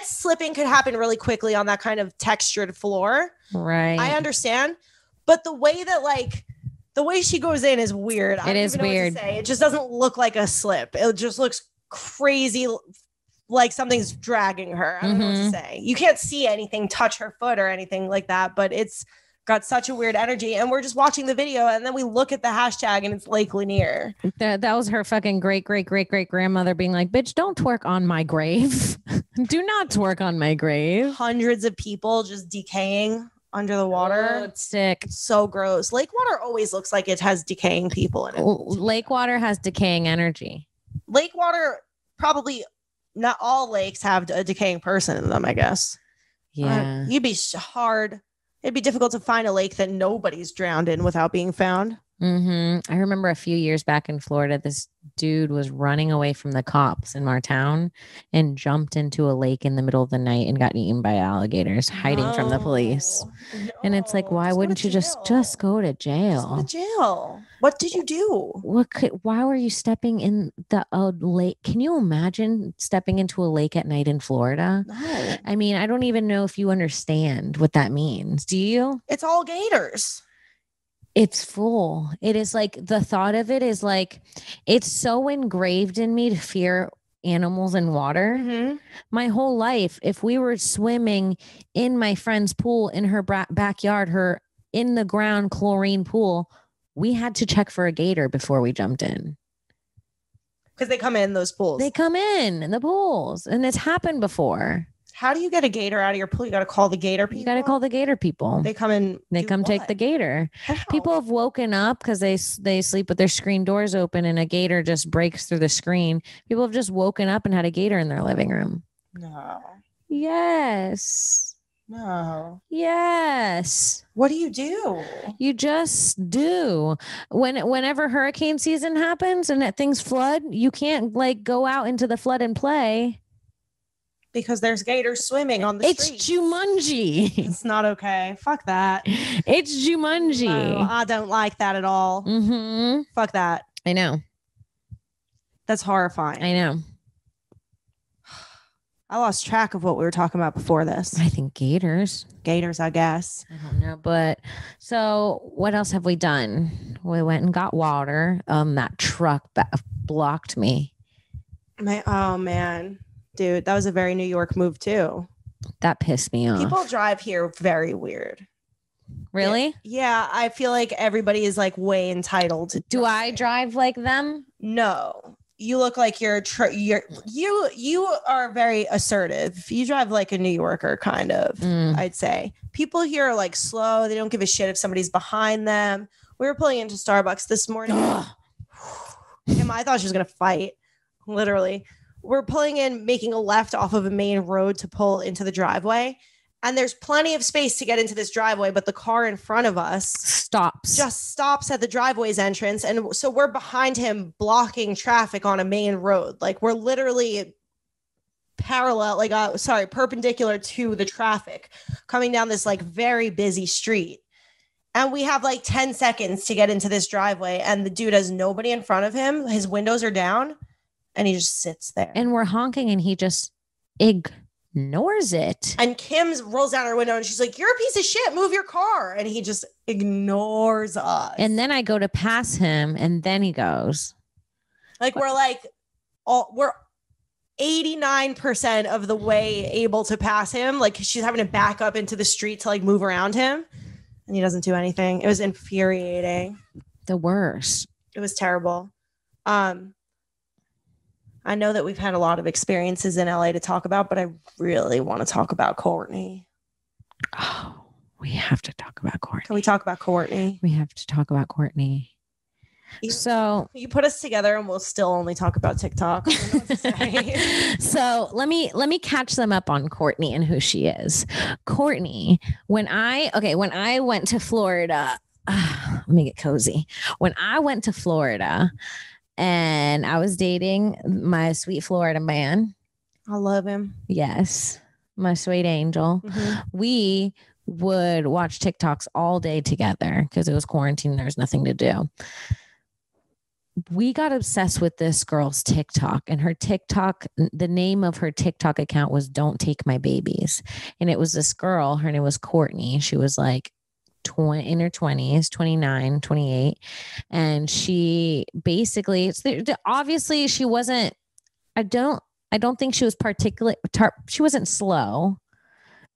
slipping could happen really quickly on that kind of textured floor. Right. I understand, but the way she goes in is weird. It is weird. It just doesn't look like a slip. It just looks crazy, like something's dragging her. I don't know what to say. You can't see anything touch her foot or anything like that, but it's got such a weird energy. And we're just watching the video, and then we look at the hashtag, and it's Lake Lanier. That was her fucking great grandmother being like, bitch, don't twerk on my grave. Do not twerk on my grave. Hundreds of people just decaying under the water. Oh, it's sick. So gross. Lake water always looks like it has decaying people in it. Lake water has decaying energy. Lake water, probably not all lakes have a decaying person in them, I guess. Yeah. It'd be difficult to find a lake that nobody's drowned in without being found. I remember a few years back in Florida, this dude was running away from the cops in our town and jumped into a lake in the middle of the night and got eaten by alligators, hiding from the police. And it's like, why wouldn't you just go to jail? Go to jail. What did you do? Why were you stepping in the lake? Can you imagine stepping into a lake at night in Florida? No. I mean, I don't even know if you understand what that means. Do you? It's all gators. It's full. It is like the thought of it is like, it's so engraved in me to fear animals in water. My whole life, if we were swimming in my friend's pool in her backyard, her in the ground chlorine pool, we had to check for a gator before we jumped in. Because they come in those pools. They come in the pools, and it's happened before. How do you get a gator out of your pool? You got to call the gator people. You got to call the gator people. They come in. They come take the gator. How? People have woken up because they sleep with their screen doors open, and a gator just breaks through the screen. People have just woken up and had a gator in their living room. No. Yes. No. Yes. What do you do? You just do. Whenever hurricane season happens and that things flood, you can't like go out into the flood and play. Because there's gators swimming on the street. It's Jumanji. It's not okay. Fuck that. It's Jumanji. No, I don't like that at all. Fuck that. I know. That's horrifying. I know. I lost track of what we were talking about before this. I think gators. Gators, I guess. I don't know. But so what else have we done? We went and got water. That truck blocked me. Oh, man. Dude, that was a very New York move too. That pissed me off. People drive here very weird. Really? Yeah, I feel like everybody is like way entitled. Do I drive like them? No. You look like you are very assertive. You drive like a New Yorker kind of, I'd say. People here are like slow. They don't give a shit if somebody's behind them. We were pulling into Starbucks this morning. I thought she was going to fight. Literally. We're pulling in, making a left off of a main road to pull into the driveway. And there's plenty of space to get into this driveway, but the car in front of us just stops at the driveway's entrance. And so we're behind him blocking traffic on a main road. Like we're literally perpendicular to the traffic coming down this like very busy street. And we have like 10 seconds to get into this driveway. And the dude has nobody in front of him. His windows are down and he just sits there. And we're honking and he just ignores it. And Kim rolls down her window and she's like, "You're a piece of shit. Move your car." And he just ignores us. And then I go to pass him and then he goes. Like we're 89% of the way able to pass him. Like she's having to back up into the street to like move around him. And he doesn't do anything. It was infuriating. The worst. It was terrible. I know that we've had a lot of experiences in LA to talk about, but I really want to talk about Courtney. Oh, we have to talk about Courtney. Can we talk about Courtney? We have to talk about Courtney. So you put us together and we'll still only talk about TikTok. I don't know what to say. So let me catch them up on Courtney and who she is. Courtney, when I went to Florida, let me get cozy. When I went to Florida and I was dating my sweet Florida man. I love him. Yes. My sweet angel. Mm-hmm. We would watch TikToks all day together because it was quarantine. There was nothing to do. We got obsessed with this girl's TikTok, and her TikTok, the name of her TikTok account was "Don't Take My Babies." And it was this girl, her name was Courtney. She was like in her 20s, 29, 28. And she basically, obviously she wasn't, I don't think she was she wasn't slow,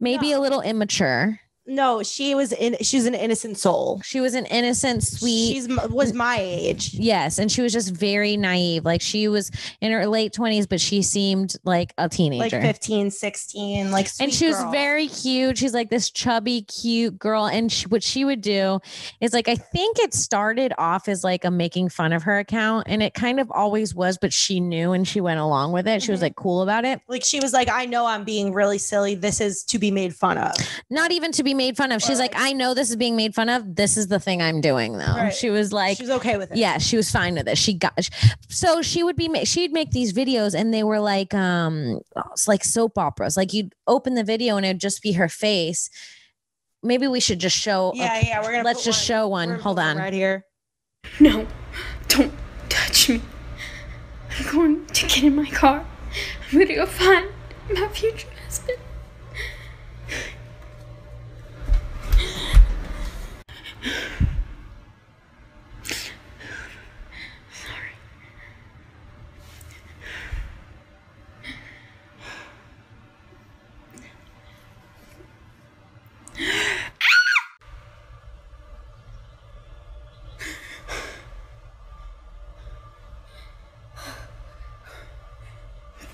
maybe a little immature. No, she was an innocent soul. She was an innocent, sweet. She was my age. Yes. And she was just very naive. Like she was in her late 20s, but she seemed like a teenager. Like 15, 16, like sweet and she girl. was very cute. She's like this chubby, cute girl. And what she would do is like, I think it started off as like a making fun of her account. And it kind of always was, but she knew and she went along with it. She was like cool about it. Like she was like, I know I'm being really silly. This is to be made fun of. Not even to be made fun of. She's like, I know this is being made fun of. This is the thing I'm doing though. Right. She was like, she's okay with it. Yeah, she was fine with it. So she'd make these videos and they were like, like soap operas. Like you'd open the video and it'd just be her face. Maybe we should just show. Yeah. Let's just show one. Hold on. Right here. No, don't touch me. I'm going to get in my car. I'm going to go find my future husband. Sorry.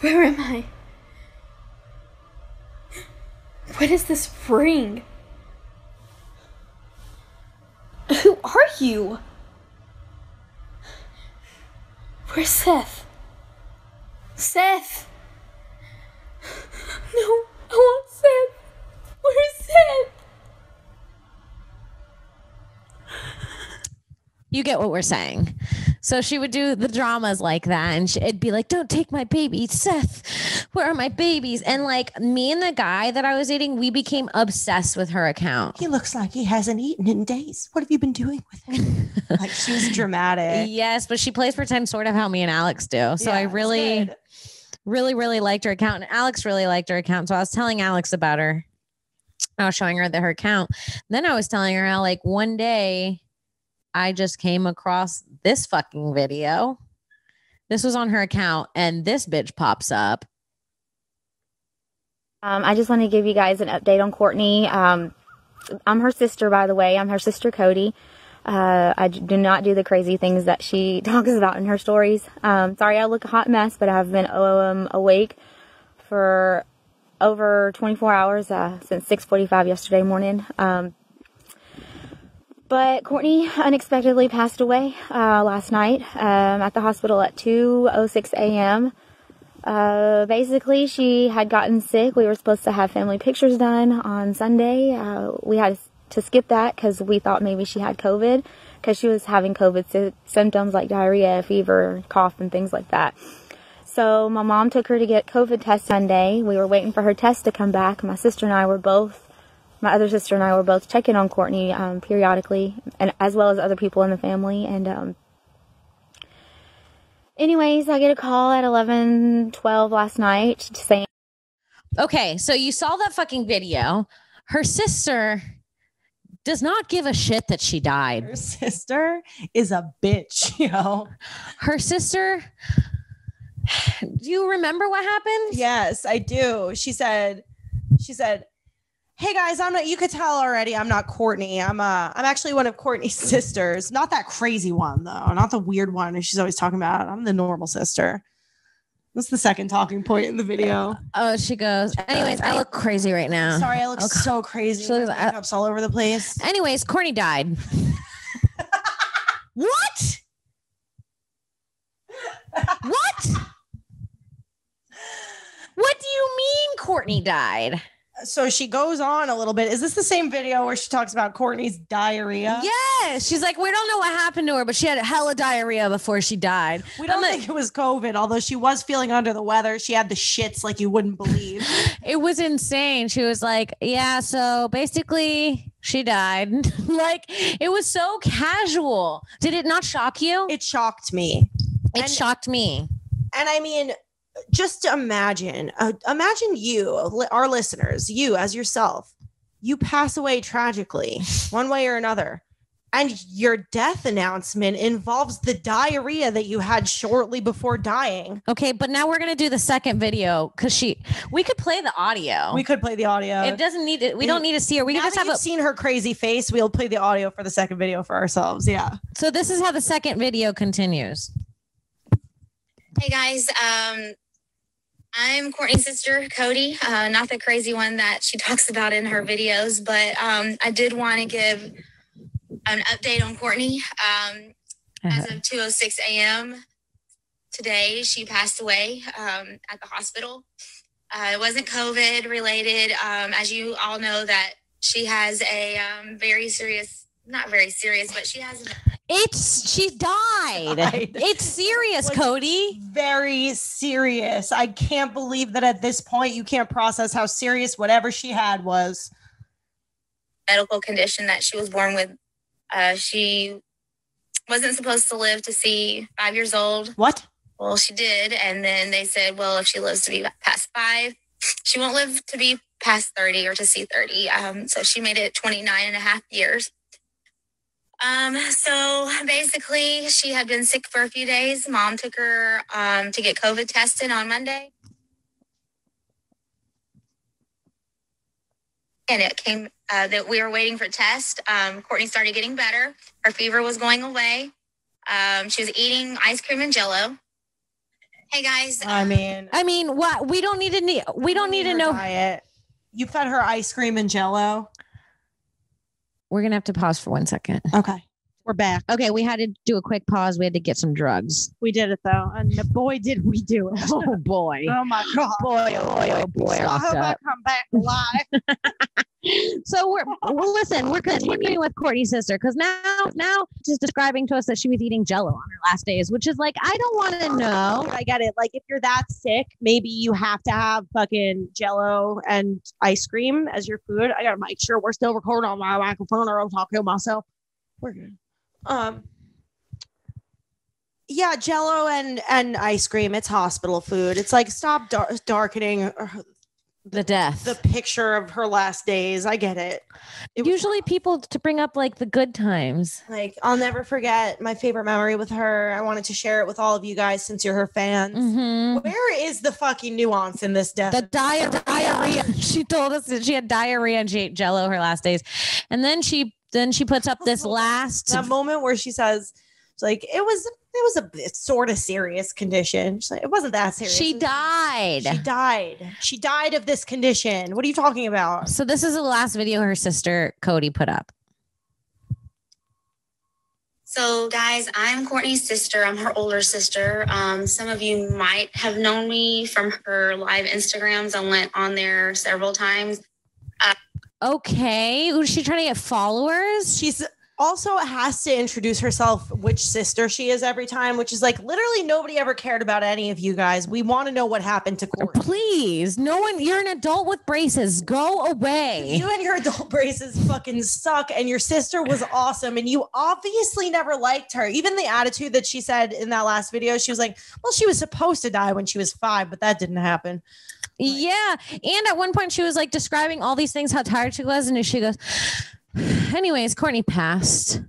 Where am I? What is this ring? Who are you? Where's Seth? Seth! No, I want Seth. Where's Seth? You get what we're saying. So she would do the dramas like that. And it'd be like, don't take my baby, Seth. Where are my babies? And like me and the guy that I was dating, we became obsessed with her account. He looks like he hasn't eaten in days. What have you been doing with him? Like she was dramatic. Yes, but she plays pretend sort of how me and Alex do. So I really liked her account. And Alex really liked her account. So I was telling Alex about her. I was showing her her account. Then I was telling her how like one day I just came across this fucking video. This was on her account and this bitch pops up. I just want to give you guys an update on Courtney. I'm her sister, by the way. I'm her sister, Cody. I do not do the crazy things that she talks about in her stories. Sorry, I look a hot mess, but I've been awake for over 24 hours since 6:45 yesterday morning. But Courtney unexpectedly passed away last night at the hospital at 2:06 a.m. Basically, she had gotten sick. We were supposed to have family pictures done on Sunday. We had to skip that because we thought maybe she had COVID, because she was having COVID symptoms like diarrhea, fever, cough, and things like that. So my mom took her to get COVID test Sunday. We were waiting for her test to come back. My other sister and I were both checking on Courtney periodically, and as well as other people in the family. And anyways, I get a call at 11:12 last night saying, okay, so you saw that fucking video. Her sister does not give a shit that she died. Her sister is a bitch, yo. Her sister, do you remember what happened? Yes, I do. She said, hey guys, you could tell already I'm not Courtney. I'm actually one of Courtney's sisters. Not that crazy one though. Not the weird one. And she's always talking about, I'm the normal sister. That's the second talking point in the video. Oh, she goes, anyways, I look crazy right now. Sorry, I look so crazy. Makeup's all over the place. Anyways, Courtney died. What? What? What do you mean Courtney died? So she goes on a little bit. Is this the same video where she talks about Courtney's diarrhea? Yes. She's like, we don't know what happened to her, but she had hella diarrhea before she died. We don't think it was COVID, although she was feeling under the weather. She had the shits like you wouldn't believe. It was insane. She was like, yeah, so basically she died. Like, it was so casual. Did it not shock you? It shocked me. It shocked me. And I mean, just imagine you, our listeners, you as yourself, you pass away tragically one way or another. And your death announcement involves the diarrhea that you had shortly before dying. Okay, but now we're going to do the second video because we could play the audio. We could play the audio. It doesn't need it. We don't need to see her. We can just have seen her crazy face. We'll play the audio for the second video for ourselves. Yeah. So this is how the second video continues. Hey guys, I'm Courtney's sister, Cody, not the crazy one that she talks about in her videos, but I did want to give an update on Courtney. As of 2:06 a.m. today, she passed away at the hospital. It wasn't COVID related. As you all know, that she has a very serious, not very serious, but she has she died. It's serious, like, Cody. Very serious. I can't believe that at this point you can't process how serious whatever she had was. Medical condition that she was born with. She wasn't supposed to live to see 5 years old. What? Well, she did. And then they said, well, if she lives to be past 5, she won't live to be past 30 or to see 30. So she made it 29 and a half years. So basically she had been sick for a few days. Mom took her to get COVID tested on Monday. And it came that we were waiting for test. Courtney started getting better. Her fever was going away. She was eating ice cream and Jell-O. Hey guys. I mean, what? We don't need to know. Diet. You fed her ice cream and Jell-O. We're going to have to pause for 1 second. Okay. We're back. Okay. We had to do a quick pause. We had to get some drugs. We did it though. And boy, did we do it. Oh boy. Oh my God. Boy, oh boy. I hope I come back alive. So we're continuing with Courtney's sister, because now she's describing to us that she was eating Jell-O on her last days, which is like, I don't want to know. I get it. Like, if you're that sick, maybe you have to have fucking Jell-O and ice cream as your food. I gotta make sure we're still recording on my microphone, or I'll talk to myself. We're good. Yeah, Jell-O and ice cream. It's hospital food. It's like, stop darkening the picture of her last days. I get it. Usually people to bring up like the good times. Like, I'll never forget my favorite memory with her. I wanted to share it with all of you guys since you're her fans. Mm-hmm. Where is the fucking nuance in this death? The diarrhea. She told us that she had diarrhea and she ate Jell-O her last days. And then she puts up this that moment where she says, it's like, it was a sort of serious condition. She's like, it wasn't that serious. She died. She died of this condition. What are you talking about? So this is the last video her sister Cody put up. So, guys, I'm Courtney's sister. I'm her older sister. Some of you might have known me from her live Instagrams. I went on there several times. Okay. Was she trying to get followers? She's also has to introduce herself, which sister she is every time, which is like literally nobody ever cared about any of you guys. We want to know what happened to Courtney. Please. No one, you're an adult with braces. Go away. You and your adult braces fucking suck. And your sister was awesome. And you obviously never liked her. Even the attitude that she said in that last video, she was like, well, she was supposed to die when she was 5, but that didn't happen. Yeah. And at one point she was like describing all these things, how tired she was. And she goes, anyways, Courtney passed.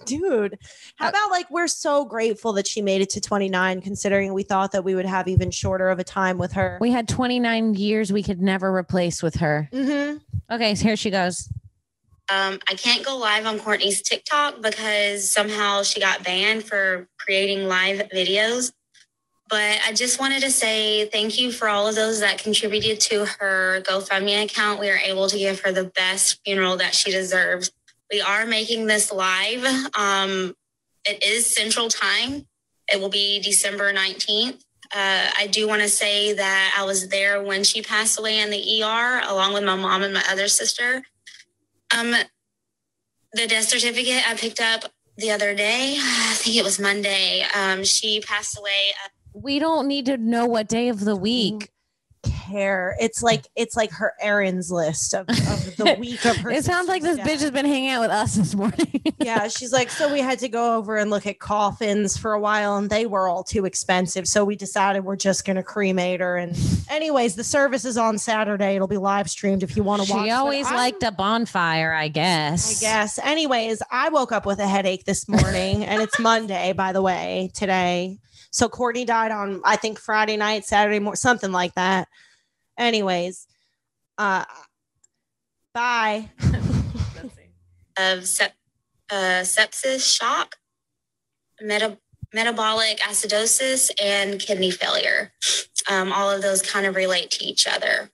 Dude, how about like we're so grateful that she made it to 29, considering we thought that we would have even shorter of a time with her. We had 29 years we could never replace with her. Mm-hmm. Okay, so here she goes. I can't go live on Courtney's TikTok because somehow she got banned for creating live videos. But I just wanted to say thank you for all of those that contributed to her GoFundMe account. We are able to give her the best funeral that she deserves. We are making this live. It is Central Time. It will be December 19th. I do want to say that I was there when she passed away in the ER, along with my mom and my other sister. The death certificate I picked up the other day. I think it was Monday. She passed away. We don't need to know what day of the week. Care. It's like her errands list of the week of her. It sounds like this bitch has been hanging out with us this morning. Yeah, she's like, so we had to go over and look at coffins for a while, and they were all too expensive. So we decided we're just going to cremate her. And anyways, the service is on Saturday. It'll be live streamed if you want to watch. She always liked a bonfire, I guess. Anyways, I woke up with a headache this morning, and it's Monday, by the way, today. So Courtney died on, I think, Friday night, Saturday morning, something like that. Anyways, bye. Of sepsis, shock, metabolic acidosis, and kidney failure. All of those kind of relate to each other.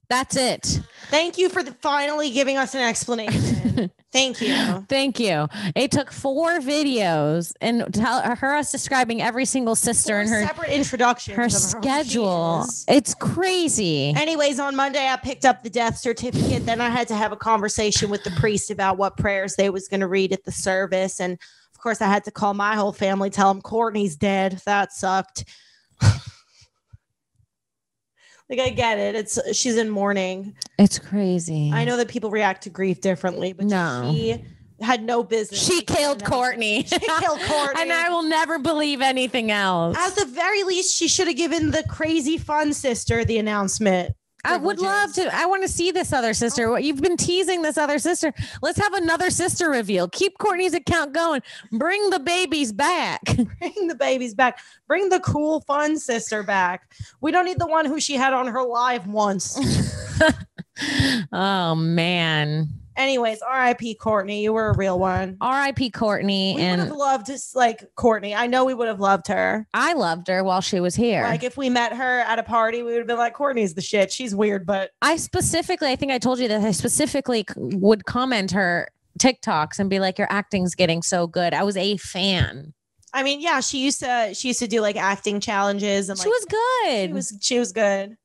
That's it. Thank you for finally giving us an explanation. Thank you. Thank you. It took 4 videos and us describing every single sister and her separate introductions. Her schedule. It's crazy. Anyways, on Monday, I picked up the death certificate. Then I had to have a conversation with the priest about what prayers they was going to read at the service. And of course, I had to call my whole family, tell them Courtney's dead. That sucked. Like, I get it. She's in mourning. It's crazy. I know that people react to grief differently, but she had no business. She killed Courtney. She killed Courtney. And I will never believe anything else. At the very least, she should have given the crazy fun sister the announcement. I would love to. I want to see this other sister. You've been teasing this other sister. Let's have another sister reveal. Keep Courtney's account going. Bring the babies back. Bring the babies back. Bring the cool, fun sister back. We don't need the one who she had on her live once. Oh, man. Anyways, R.I.P. Courtney. You were a real one. R.I.P. Courtney. We would have loved Courtney. I know we would have loved her. I loved her while she was here. Like if we met her at a party, we would have been like, Courtney's the shit. She's weird, but I think I told you that I specifically would comment her TikToks and be like, your acting's getting so good. I was a fan. I mean, yeah, she used to do like acting challenges and she was good. She was good.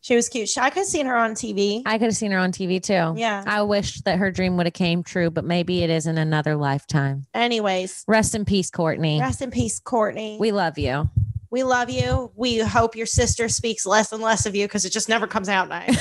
She was cute. I could have seen her on TV. I could have seen her on TV too. Yeah. I wish that her dream would have came true, but maybe it is in another lifetime. Anyways. Rest in peace, Courtney. Rest in peace, Courtney. We love you. We love you. We hope your sister speaks less and less of you because it just never comes out nice.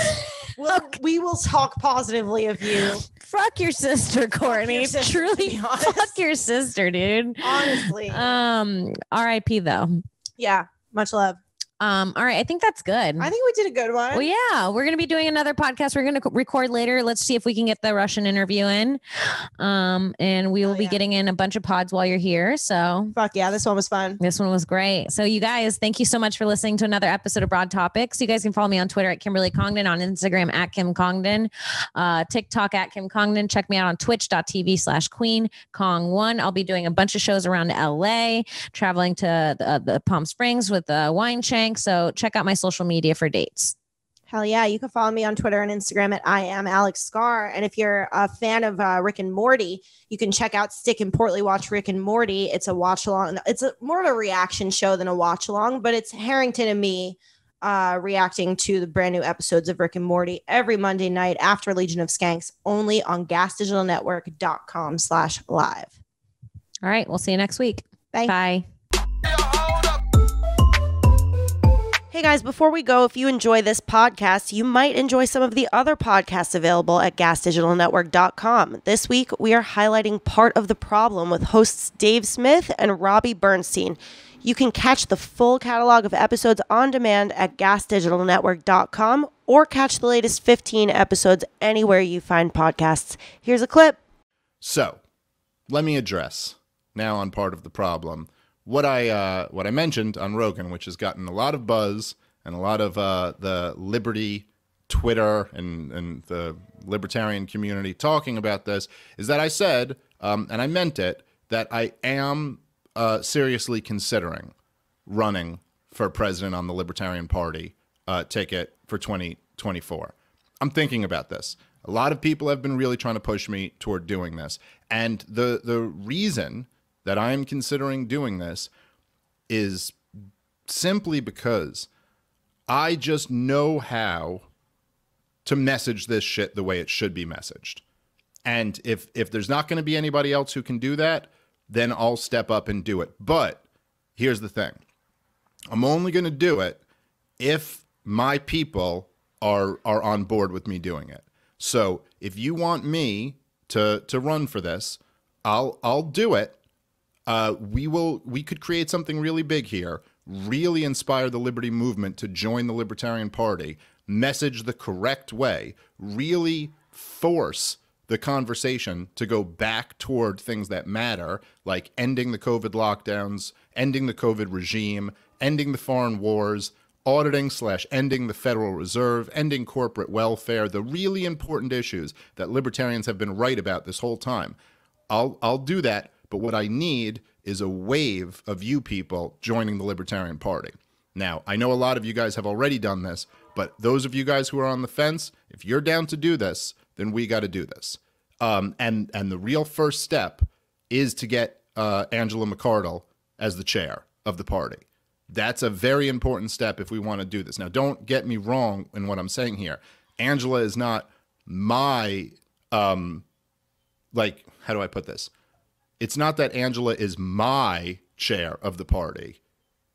We will talk positively of you. Fuck your sister, Courtney. Your sister, truly fuck your sister, dude. Honestly. R.I.P. though. Yeah. Much love. All right. I think that's good. I think we did a good one. Well, yeah, we're going to be doing another podcast. We're going to record later. Let's see if we can get the Russian interview in. And we will be getting in a bunch of pods while you're here. So fuck yeah. This one was fun. This one was great. So you guys, thank you so much for listening to another episode of Broad Topics. You guys can follow me on Twitter at Kimberly Congdon, on Instagram at Kim Congdon, TikTok at Kim Congdon. Check me out on twitch.tv/Queen Kong1. I'll be doing a bunch of shows around LA, traveling to the Palm Springs with the Wine Shank. So check out my social media for dates. Hell yeah. You can follow me on Twitter and Instagram at I am Alex Scar. And if you're a fan of Rick and Morty, you can check out Stick and Portly Watch Rick and Morty. It's a watch along. It's more of a reaction show than a watch along, but it's Harrington and me reacting to the brand new episodes of Rick and Morty every Monday night after Legion of Skanks, only on gasdigitalnetwork.com/live. All right. We'll see you next week. Bye. Bye. Hey guys, before we go, if you enjoy this podcast, you might enjoy some of the other podcasts available at gasdigitalnetwork.com. This week, we are highlighting Part of the Problem with hosts Dave Smith and Robbie Bernstein. You can catch the full catalog of episodes on demand at gasdigitalnetwork.com or catch the latest 15 episodes anywhere you find podcasts. Here's a clip. So, let me address, now on Part of the Problem, what I mentioned on Rogan, which has gotten a lot of buzz and a lot of the liberty Twitter and the libertarian community talking about this, is that I said, and I meant it, that I am seriously considering running for president on the Libertarian Party ticket for 2024. I'm thinking about this. A lot of people have been really trying to push me toward doing this. And the reason that I'm considering doing this is simply because I just know how to message this shit the way it should be messaged. And if there's not going to be anybody else who can do that, then I'll step up and do it. But here's the thing. I'm only going to do it if my people are on board with me doing it. So if you want me to run for this, I'll do it. We could create something really big here, really inspire the liberty movement to join the Libertarian Party, message the correct way, really force the conversation to go back toward things that matter, like ending the COVID lockdowns, ending the COVID regime, ending the foreign wars, auditing/ending the Federal Reserve, ending corporate welfare, the really important issues that libertarians have been right about this whole time. I'll do that. But what I need is a wave of you people joining the Libertarian Party. Now, I know a lot of you guys have already done this, but those of you guys who are on the fence, if you're down to do this, then we got to do this. And the real first step is to get Angela McArdle as the chair of the party. That's a very important step if we want to do this. Now, don't get me wrong in what I'm saying here. Angela is not my, how do I put this? It's not that Angela is my chair of the party.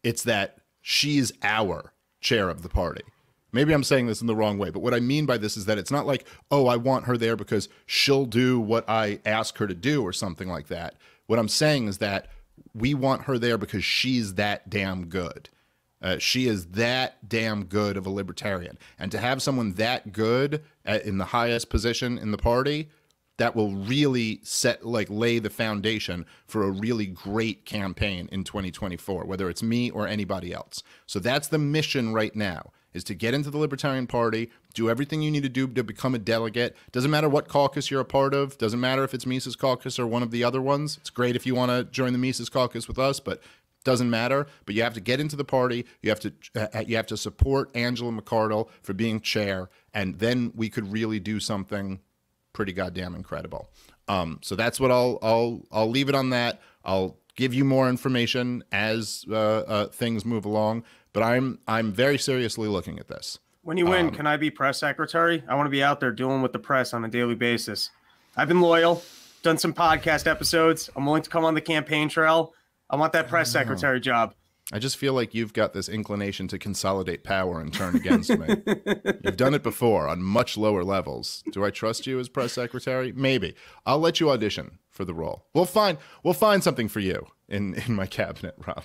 It's that she's our chair of the party. Maybe I'm saying this in the wrong way, but what I mean by this is that it's not like, oh, I want her there because she'll do what I ask her to do or something like that. What I'm saying is that we want her there because she's that damn good. She is that damn good of a libertarian. And to have someone that good in the highest position in the party, that will really lay the foundation for a really great campaign in 2024, whether it's me or anybody else. So that's the mission right now, is to get into the Libertarian Party, do everything you need to do to become a delegate. Doesn't matter what caucus you're a part of. Doesn't matter if it's Mises Caucus or one of the other ones. It's great if you want to join the Mises Caucus with us, but doesn't matter. But you have to get into the party. You have to support Angela McArdle for being chair, and then we could really do something pretty goddamn incredible. So that's what I'll leave it on that. I'll give you more information as things move along, but I'm very seriously looking at this. When you win, can I be press secretary? I want to be out there dealing with the press on a daily basis. I've been loyal, done some podcast episodes. I'm willing to come on the campaign trail. I want that press secretary job. I just feel like you've got this inclination to consolidate power and turn against me. You've done it before on much lower levels. Do I trust you as press secretary? Maybe. I'll let you audition for the role. We'll find something for you in my cabinet, Rob.